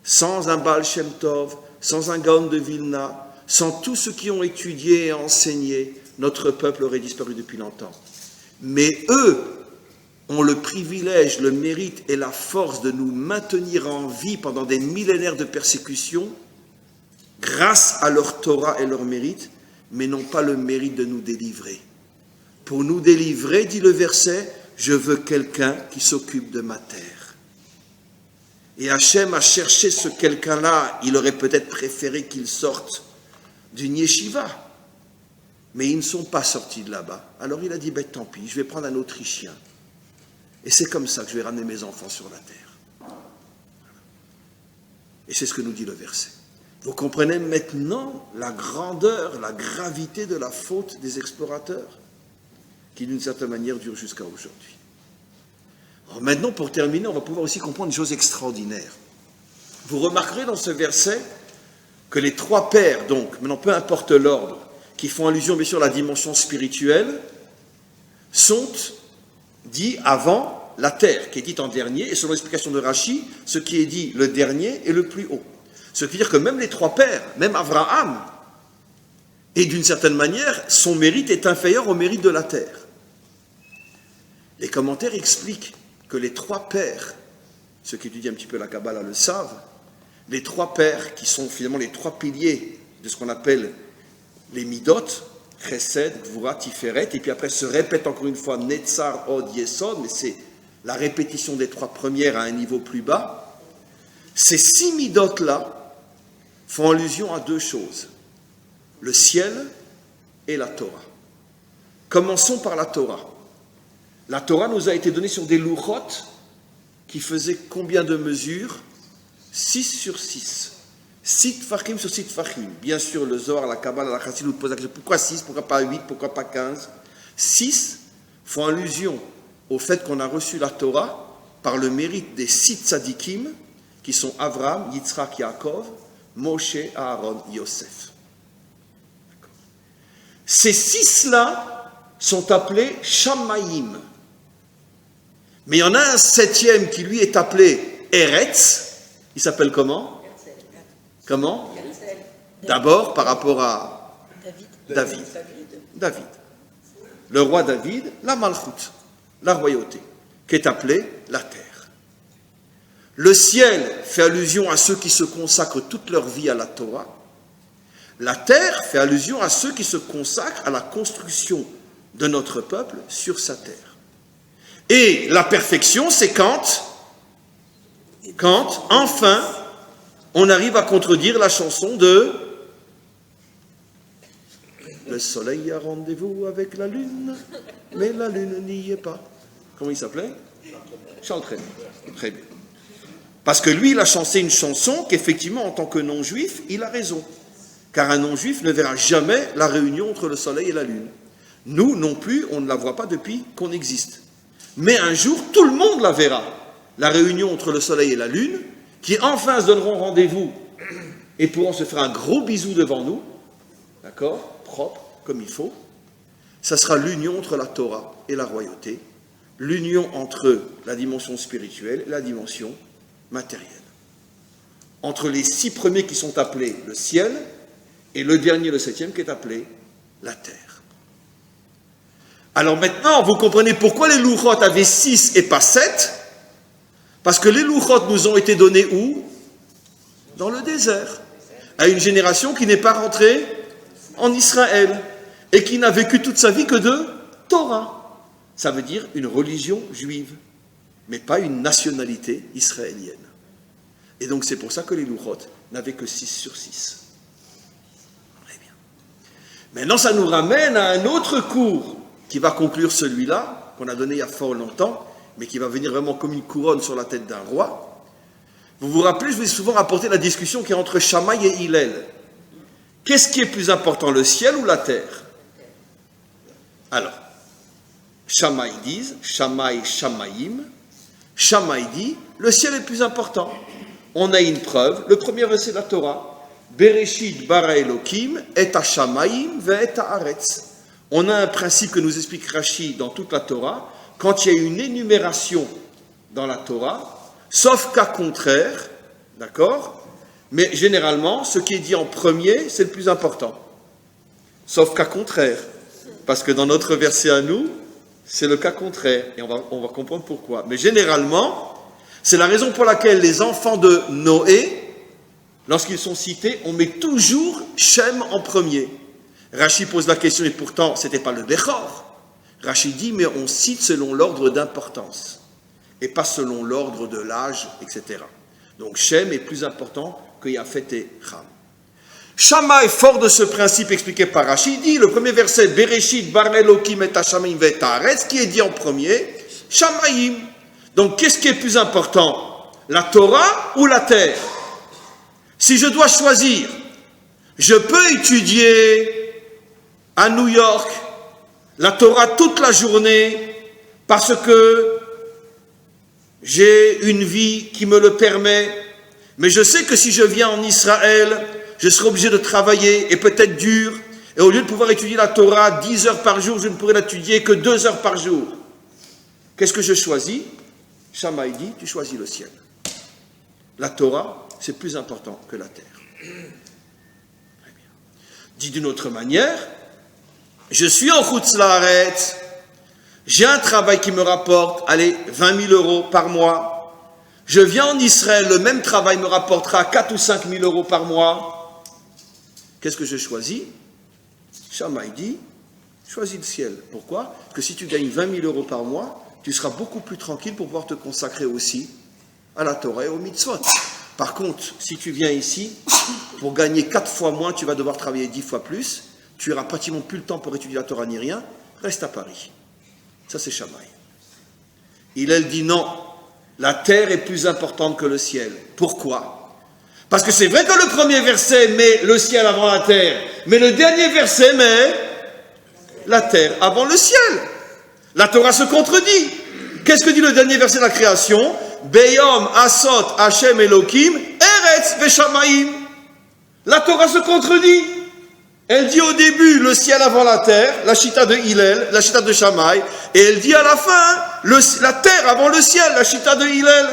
Sans un Baal Shem Tov, sans un Gaon de Vilna, sans tous ceux qui ont étudié et enseigné, notre peuple aurait disparu depuis longtemps. Mais eux ont le privilège, le mérite et la force de nous maintenir en vie pendant des millénaires de persécution, grâce à leur Torah et leur mérite, mais n'ont pas le mérite de nous délivrer. Pour nous délivrer, dit le verset, je veux quelqu'un qui s'occupe de ma terre. Et Hachem a cherché ce quelqu'un-là. Il aurait peut-être préféré qu'il sorte d'une yeshiva. Mais ils ne sont pas sortis de là-bas. Alors il a dit, tant pis, je vais prendre un Autrichien. Et c'est comme ça que je vais ramener mes enfants sur la terre. Et c'est ce que nous dit le verset. Vous comprenez maintenant la grandeur, la gravité de la faute des explorateurs qui d'une certaine manière dure jusqu'à aujourd'hui. Alors maintenant, pour terminer, on va pouvoir aussi comprendre une chose extraordinaire. Vous remarquerez dans ce verset que les trois pères, donc, maintenant peu importe l'ordre, qui font allusion bien sûr à la dimension spirituelle, sont dits avant la terre, qui est dite en dernier, et selon l'explication de Rashi, ce qui est dit le dernier est le plus haut. Ce qui veut dire que même les trois pères, même Abraham, et d'une certaine manière, son mérite est inférieur au mérite de la terre. Les commentaires expliquent que les trois pères, ceux qui étudient un petit peu la Kabbalah le savent, les trois pères qui sont finalement les trois piliers de ce qu'on appelle les midot, Chesed, Gvura, Tiferet, et puis après se répète encore une fois Netzar, Od, Yesod, mais c'est la répétition des trois premières à un niveau plus bas. Ces 6 midot-là font allusion à 2 choses, le ciel et la Torah. Commençons par la Torah. La Torah nous a été donnée sur des louchot qui faisaient combien de mesures? 6 sur 6. 6 tfachim sur 6 tfachim. Bien sûr, le Zohar, la Kabbalah, la Chassidut nous pose la question, pourquoi 6, pourquoi pas 8, pourquoi pas 15? 6 font allusion au fait qu'on a reçu la Torah par le mérite des 6 tzadikim qui sont Avraham, Yitzhak, Yaakov, Moshe, Aaron, Yosef. Ces 6-là sont appelés Shamayim. Mais il y en a un 7e qui lui est appelé Eretz. Il s'appelle comment? Comment? D'abord par rapport à David. Le roi David, la Malchut, la royauté, qui est appelée la terre. Le ciel fait allusion à ceux qui se consacrent toute leur vie à la Torah. La terre fait allusion à ceux qui se consacrent à la construction de notre peuple sur sa terre. Et la perfection, c'est quand enfin, on arrive à contredire la chanson de « Le soleil a rendez-vous avec la lune, mais la lune n'y est pas ». Comment il s'appelait? Charles Trenet. Très bien. Parce que lui, il a chanté une chanson qu'effectivement, en tant que non-juif, il a raison. Car un non-juif ne verra jamais la réunion entre le soleil et la lune. Nous, non plus, on ne la voit pas depuis qu'on existe. Mais un jour, tout le monde la verra, la réunion entre le soleil et la lune, qui enfin se donneront rendez-vous et pourront se faire un gros bisou devant nous, d'accord, propre, comme il faut. Ça sera l'union entre la Torah et la royauté, l'union entre la dimension spirituelle et la dimension matérielle. Entre les 6 premiers qui sont appelés le ciel et le dernier, le 7e, qui est appelé la terre. Alors maintenant, vous comprenez pourquoi les louchot avaient 6 et pas 7? Parce que les louchot nous ont été donnés où? Dans le désert. À une génération qui n'est pas rentrée en Israël et qui n'a vécu toute sa vie que de Torah. Ça veut dire une religion juive, mais pas une nationalité israélienne. Et donc c'est pour ça que les louchot n'avaient que 6 sur 6. Très bien. Maintenant, ça nous ramène à un autre cours qui va conclure celui-là, qu'on a donné il y a fort longtemps, mais qui va venir vraiment comme une couronne sur la tête d'un roi. Vous vous rappelez, je vous ai souvent rapporté la discussion qui est entre Shammai et Hillel. Qu'est-ce qui est plus important, le ciel ou la terre? Alors, Shammai disent, Shammai, Shammaïm. Shammai dit, le ciel est plus important. On a une preuve, le premier verset de la Torah, Bereshit bara Elokim, et à Shammaïm, ve et à Aretz. On a un principe que nous explique Rashi dans toute la Torah, quand il y a une énumération dans la Torah, sauf cas contraire, d'accord? Mais généralement, ce qui est dit en premier, c'est le plus important. Sauf cas contraire. Parce que dans notre verset à nous, c'est le cas contraire. Et on va comprendre pourquoi. Mais généralement, c'est la raison pour laquelle les enfants de Noé, lorsqu'ils sont cités, on met toujours Shem en premier. Rashi pose la question, et pourtant, ce n'était pas le Bechor. Rashi dit, mais on cite selon l'ordre d'importance, et pas selon l'ordre de l'âge, etc. Donc Shem est plus important que Yafet et Ham. Shammai, fort de ce principe expliqué par Rashi, dit, le premier verset, Bereshit bar Elokim et Hashamayim ve Haaretz, qui est dit en premier, Shammayim. Donc qu'est-ce qui est plus important, la Torah ou la terre? Si je dois choisir, je peux étudier à New York la Torah toute la journée parce que j'ai une vie qui me le permet, mais je sais que si je viens en Israël, je serai obligé de travailler et peut-être dur, Et au lieu de pouvoir étudier la Torah 10 heures par jour, je ne pourrais l'étudier que 2 heures par jour. Qu'est-ce que je choisis? Shammai dit, tu choisis le ciel. La Torah, c'est plus important que la terre. Très bien. Dit d'une autre manière, je suis en Chutz La'aretz, j'ai un travail qui me rapporte, allez, 20 000 euros par mois. Je viens en Israël, le même travail me rapportera 4 ou 5 000 euros par mois. Qu'est-ce que je choisis? Shammai dit, choisis le ciel. Pourquoi? Parce que si tu gagnes 20 000 euros par mois, tu seras beaucoup plus tranquille pour pouvoir te consacrer aussi à la Torah et aux mitzvot. Par contre, si tu viens ici, pour gagner 4 fois moins, tu vas devoir travailler 10 fois plus, tu n'auras pratiquement plus le temps pour étudier la Torah ni rien, reste à Paris. Ça, c'est Shammai. Hillel dit non, la terre est plus importante que le ciel. Pourquoi? Parce que c'est vrai que le premier verset met le ciel avant la terre, mais le dernier verset met la terre avant le ciel. La Torah se contredit. Qu'est-ce que dit le dernier verset de la création? Beyom asot Hashem Elohim Eretz Veshamayim. La Torah se contredit. Elle dit au début le ciel avant la terre, la chita de Hillel, la chita de Shammai, et elle dit à la fin la terre avant le ciel, la chita de Hillel.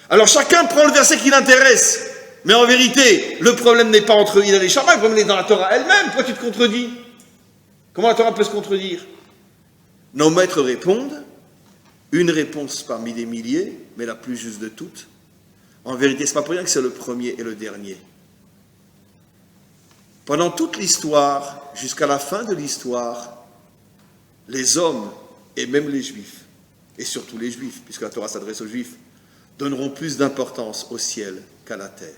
Alors chacun prend le verset qui l'intéresse. Mais en vérité, le problème n'est pas entre Hillel et Shammai, le problème est dans la Torah elle-même. Pourquoi tu te contredis? Comment la Torah peut se contredire? Nos maîtres répondent, une réponse parmi des milliers, mais la plus juste de toutes. En vérité, ce n'est pas pour rien que c'est le premier et le dernier. Pendant toute l'histoire, jusqu'à la fin de l'histoire, les hommes, et même les juifs, et surtout les juifs, puisque la Torah s'adresse aux juifs, donneront plus d'importance au ciel qu'à la terre.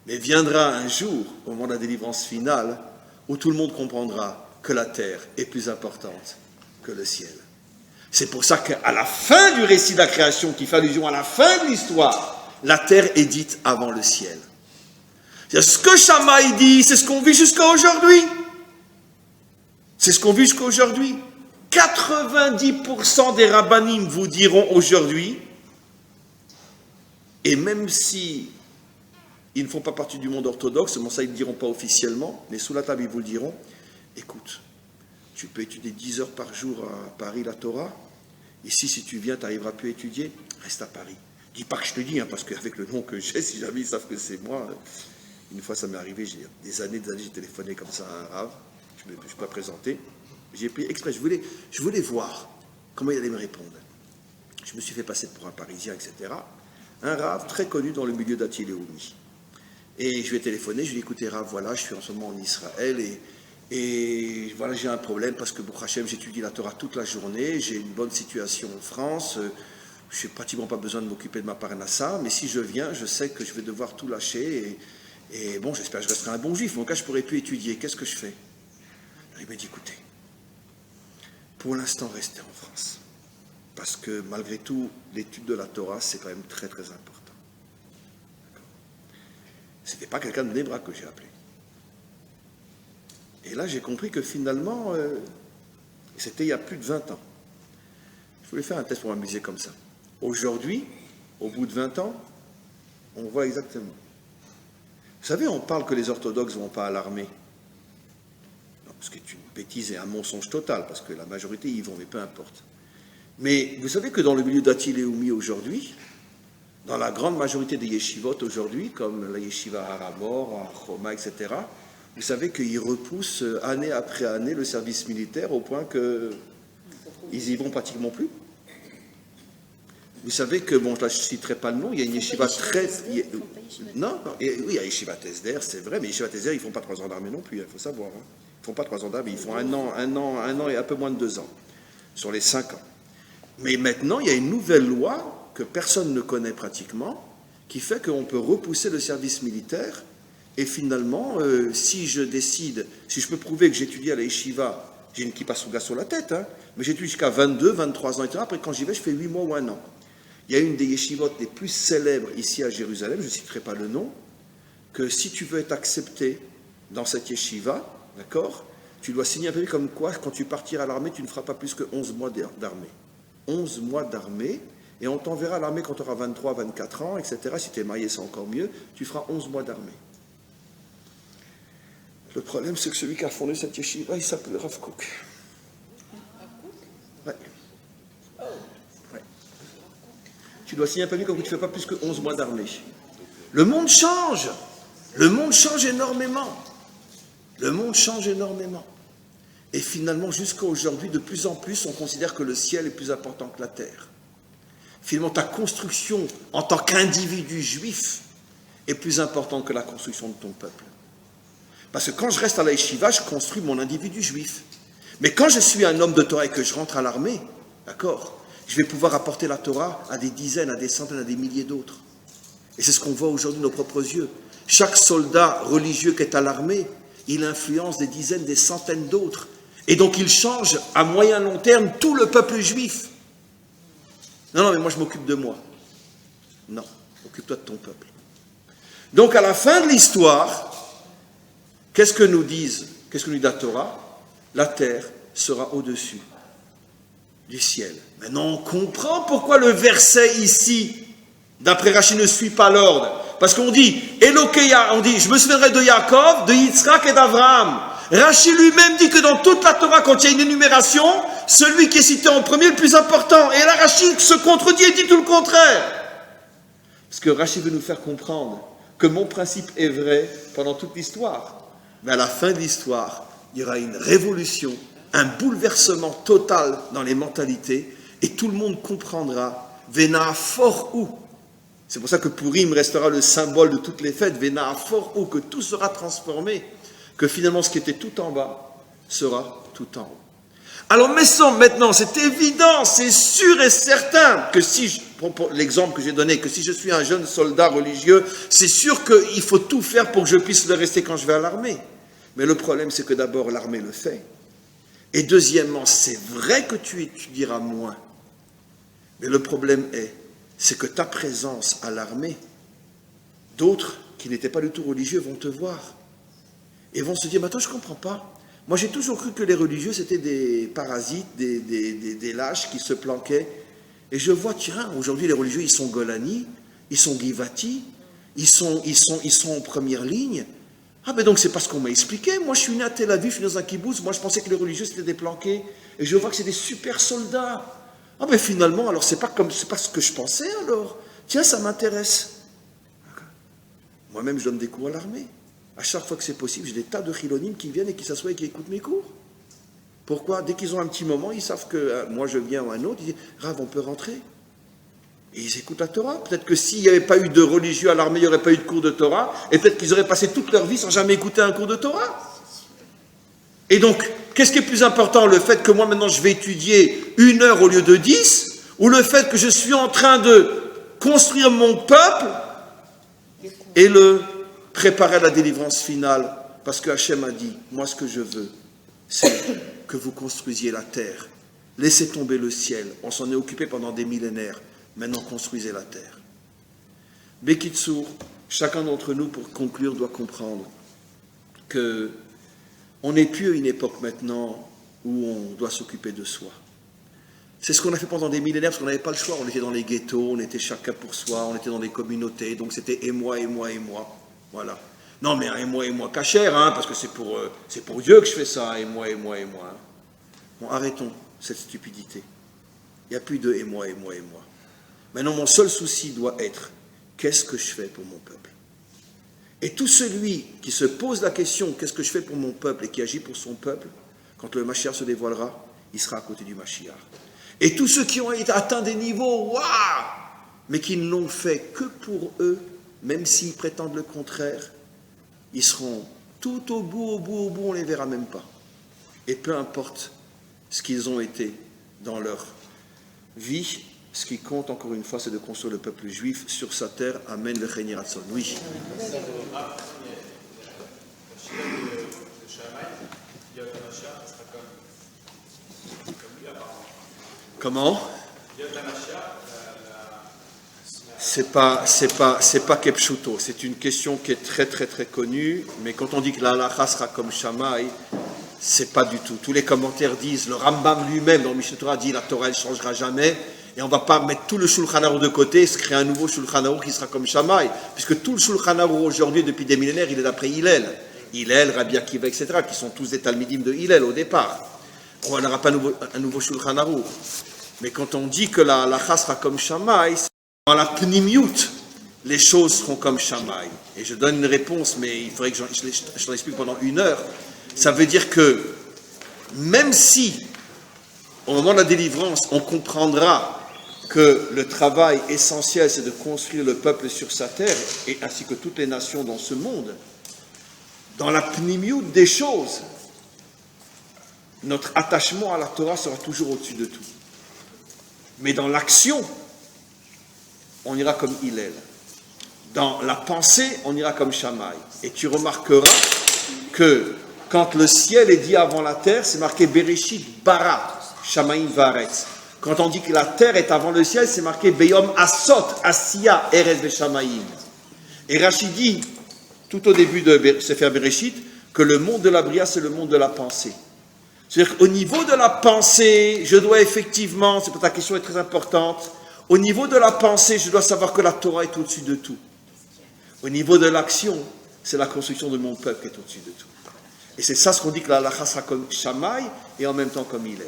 Mais viendra un jour, au moment de la délivrance finale, où tout le monde comprendra que la terre est plus importante que le ciel. C'est pour ça qu'à la fin du récit de la création, qui fait allusion à la fin de l'histoire, la terre est dite avant le ciel. C'est ce que Shammai dit, c'est ce qu'on vit jusqu'à aujourd'hui. C'est ce qu'on vit jusqu'à aujourd'hui. 90% des rabbanim vous diront aujourd'hui, et même si ils ne font pas partie du monde orthodoxe, bon ça ils ne le diront pas officiellement, mais sous la table ils vous le diront, écoute, tu peux étudier 10 heures par jour à Paris la Torah, ici si tu viens tu n'arriveras plus à étudier, reste à Paris. Dis pas que je te dis, hein, parce qu'avec le nom que j'ai, si jamais ils savent que c'est moi, une fois ça m'est arrivé, j'ai des années, j'ai téléphoné comme ça à un rave, je ne me suis pas présenté, j'ai pris exprès, je voulais voir comment il allait me répondre. Je me suis fait passer pour un Parisien, etc. Un rave très connu dans le milieu d'Ati-Léoumi. Et je lui ai téléphoné, je lui ai dit, écoutez Rav, voilà, je suis en ce moment en Israël et voilà, j'ai un problème parce que, Baruch Hashem, j'étudie la Torah toute la journée, j'ai une bonne situation en France, je n'ai pratiquement pas besoin de m'occuper de ma parnassa, mais si je viens, je sais que je vais devoir tout lâcher et bon, j'espère que je resterai un bon juif, mais en cas, je ne pourrai plus étudier, qu'est-ce que je fais? Alors, il m'a dit, écoutez, pour l'instant, restez en France, parce que malgré tout, l'étude de la Torah, c'est quand même très très important. Ce n'était pas quelqu'un de Nebra que j'ai appelé. Et là, j'ai compris que finalement, c'était il y a plus de 20 ans. Je voulais faire un test pour m'amuser comme ça. Aujourd'hui, au bout de 20 ans, on voit exactement. Vous savez, on parle que les orthodoxes ne vont pas à l'armée. Ce qui est une bêtise et un mensonge total, parce que la majorité y vont, mais peu importe. Mais vous savez que dans le milieu d'Ati-Léoumi aujourd'hui, dans la grande majorité des yeshivot aujourd'hui, comme la yeshiva à Ramor, à Choma, etc., vous savez qu'ils repoussent année après année le service militaire au point qu'ils y vont pratiquement plus. Vous savez que, bon, je ne citerai pas le nom, il y a une yeshiva très... Non, oui, il y a yeshiva Tesder, c'est vrai, mais yeshiva Tesder, ils ne font pas 3 ans d'armée non plus, il faut savoir. Hein. Ils ne font pas 3 ans d'armée, ils font un an et un peu moins de 2 ans, sur les 5 ans. Mais maintenant, il y a une nouvelle loi que personne ne connaît pratiquement, qui fait qu'on peut repousser le service militaire, et finalement, si je décide, si je peux prouver que j'étudie à la yeshiva, j'ai une kippa souga sur la tête, hein, mais j'étudie jusqu'à 22, 23 ans, etc. Après, quand j'y vais, je fais 8 mois ou 1 an. Il y a une des yeshivot les plus célèbres ici à Jérusalem, je ne citerai pas le nom, que si tu veux être accepté dans cette yeshiva, d'accord, tu dois signer un papier comme quoi, quand tu partiras à l'armée, tu ne feras pas plus que 11 mois d'armée. 11 mois d'armée, et on t'enverra à l'armée quand tu auras 23, 24 ans, etc. Si tu es marié, c'est encore mieux, tu feras 11 mois d'armée. Le problème, c'est que celui qui a fondé cette yeshiva, il s'appelle Rav Kook. Ouais. Ouais. Tu dois signer un papier comme tu ne fais pas plus que 11 mois d'armée. Le monde change. Le monde change énormément. Le monde change énormément. Et finalement, jusqu'à aujourd'hui, de plus en plus, on considère que le ciel est plus important que la terre. Finalement, ta construction en tant qu'individu juif est plus importante que la construction de ton peuple. Parce que quand je reste à la yeshiva, je construis mon individu juif. Mais quand je suis un homme de Torah et que je rentre à l'armée, d'accord, je vais pouvoir apporter la Torah à des dizaines, à des centaines, à des milliers d'autres. Et c'est ce qu'on voit aujourd'hui de nos propres yeux. Chaque soldat religieux qui est à l'armée, il influence des dizaines, des centaines d'autres. Et donc il change à moyen long terme tout le peuple juif. Non, mais moi je m'occupe de moi. Non, occupe-toi de ton peuple. Donc à la fin de l'histoire, qu'est-ce que nous dit la Torah? La terre sera au-dessus du ciel. Maintenant on comprend pourquoi le verset ici, d'après Rashi, ne suit pas l'ordre. Parce qu'on dit, Elokeya, on dit, je me souviendrai de Yaakov, de Yitzhak et d'Abraham. Rashi lui-même dit que dans toute la Torah, quand il y a une énumération, celui qui est cité en premier est le plus important. Et là, Rashi se contredit et dit tout le contraire. Parce que Rashi veut nous faire comprendre que mon principe est vrai pendant toute l'histoire. Mais à la fin de l'histoire, il y aura une révolution, un bouleversement total dans les mentalités, et tout le monde comprendra, Vena for où. C'est pour ça que Purim restera le symbole de toutes les fêtes, Vena for où, que tout sera transformé, que finalement ce qui était tout en bas sera tout en haut. Alors maintenant, c'est évident, c'est sûr et certain que si, pour l'exemple que j'ai donné, que si je suis un jeune soldat religieux, c'est sûr qu'il faut tout faire pour que je puisse le rester quand je vais à l'armée. Mais le problème, c'est que d'abord, l'armée le fait. Et deuxièmement, c'est vrai que tu étudieras moins. Mais le problème c'est que ta présence à l'armée, d'autres qui n'étaient pas du tout religieux vont te voir. Et vont se dire, mais attends, je ne comprends pas. Moi, j'ai toujours cru que les religieux, c'était des parasites, des lâches qui se planquaient. Et je vois, tiens, aujourd'hui, les religieux, ils sont Golani, ils sont Givati, ils sont en première ligne. Ah, mais donc, c'est pas ce qu'on m'a expliqué. Moi, je suis né à Tel Aviv, je suis dans un kibbutz. Moi, je pensais que les religieux, c'était des planqués. Et je vois que c'est des super soldats. Ah, mais finalement, alors, c'est pas ce que je pensais, alors. Tiens, ça m'intéresse. Moi-même, je donne des cours à l'armée. À chaque fois que c'est possible, j'ai des tas de chilonim qui viennent et qui s'assoient et qui écoutent mes cours. Pourquoi? Dès qu'ils ont un petit moment, ils savent que moi je viens ou un autre, ils disent « Rav, on peut rentrer ?» Et ils écoutent la Torah. Peut-être que s'il n'y avait pas eu de religieux à l'armée, il n'y aurait pas eu de cours de Torah, et peut-être qu'ils auraient passé toute leur vie sans jamais écouter un cours de Torah. Et donc, qu'est-ce qui est plus important? Le fait que moi maintenant je vais étudier 1 heure au lieu de 10, ou le fait que je suis en train de construire mon peuple et le préparer à la délivrance finale, parce que Hachem a dit, moi ce que je veux, c'est que vous construisiez la terre. Laissez tomber le ciel, on s'en est occupé pendant des millénaires, maintenant construisez la terre. Bekitsour, chacun d'entre nous, pour conclure, doit comprendre que on n'est plus à une époque maintenant où on doit s'occuper de soi. C'est ce qu'on a fait pendant des millénaires, parce qu'on n'avait pas le choix, on était dans les ghettos, on était chacun pour soi, on était dans des communautés, donc c'était et moi, et moi, et moi. Voilà. Non, mais et moi, cachère, hein, parce que c'est pour Dieu que je fais ça, et moi, et moi, et moi. Hein. Bon, arrêtons cette stupidité. Il n'y a plus de et moi, et moi, et moi. Maintenant, mon seul souci doit être, qu'est-ce que je fais pour mon peuple? Et tout celui qui se pose la question, qu'est-ce que je fais pour mon peuple, et qui agit pour son peuple, quand le Mashiach se dévoilera, il sera à côté du Mashiach. Et tous ceux qui ont atteint des niveaux, waouh, mais qui ne l'ont fait que pour eux, même s'ils prétendent le contraire, ils seront tout au bout, on ne les verra même pas. Et peu importe ce qu'ils ont été dans leur vie, ce qui compte, encore une fois, c'est de construire le peuple juif sur sa terre. Amen, le Cheni Ratzon. Oui. Comment? C'est pas Kepchuto, c'est une question qui est très très très connue, mais quand on dit que la halakha sera comme Shammai, c'est pas du tout. Tous les commentaires disent, le Rambam lui-même dans Mishneh Torah dit la Torah elle changera jamais, et on va pas mettre tout le Shulchan Aruch de côté et se créer un nouveau Shulchan Aruch qui sera comme Shammai, puisque tout le Shulchan Aruch aujourd'hui depuis des millénaires il est d'après Hillel. Hillel, Rabbi Akiva, etc., qui sont tous des Talmidim de Hillel au départ. On n'aura pas un nouveau Shulchan Aruch. Mais quand on dit que la halacha sera comme Shammai, dans la pnimiut, les choses seront comme Shammai. Et je donne une réponse, mais il faudrait que je t'en explique pendant 1 heure. Ça veut dire que, même si, au moment de la délivrance, on comprendra que le travail essentiel, c'est de construire le peuple sur sa terre, et ainsi que toutes les nations dans ce monde, dans la pnimiut des choses, notre attachement à la Torah sera toujours au-dessus de tout. Mais dans l'action, on ira comme Hillel. Dans la pensée, on ira comme Shammai. Et tu remarqueras que quand le ciel est dit avant la terre, c'est marqué Bereshit bara, Shamayim varetz. Quand on dit que la terre est avant le ciel, c'est marqué Beyom asot, Asiya, Erez veshamayim. Et Rachid dit, tout au début de Sefer Bereshit, que le monde de la Bria, c'est le monde de la pensée. C'est-à-dire qu'au niveau de la pensée, je dois effectivement, c'est pour ta question est très importante, au niveau de la pensée, je dois savoir que la Torah est au-dessus de tout. Au niveau de l'action, c'est la construction de mon peuple qui est au-dessus de tout. Et c'est ça ce qu'on dit que la halacha sera comme Shammai et en même temps comme Hillel.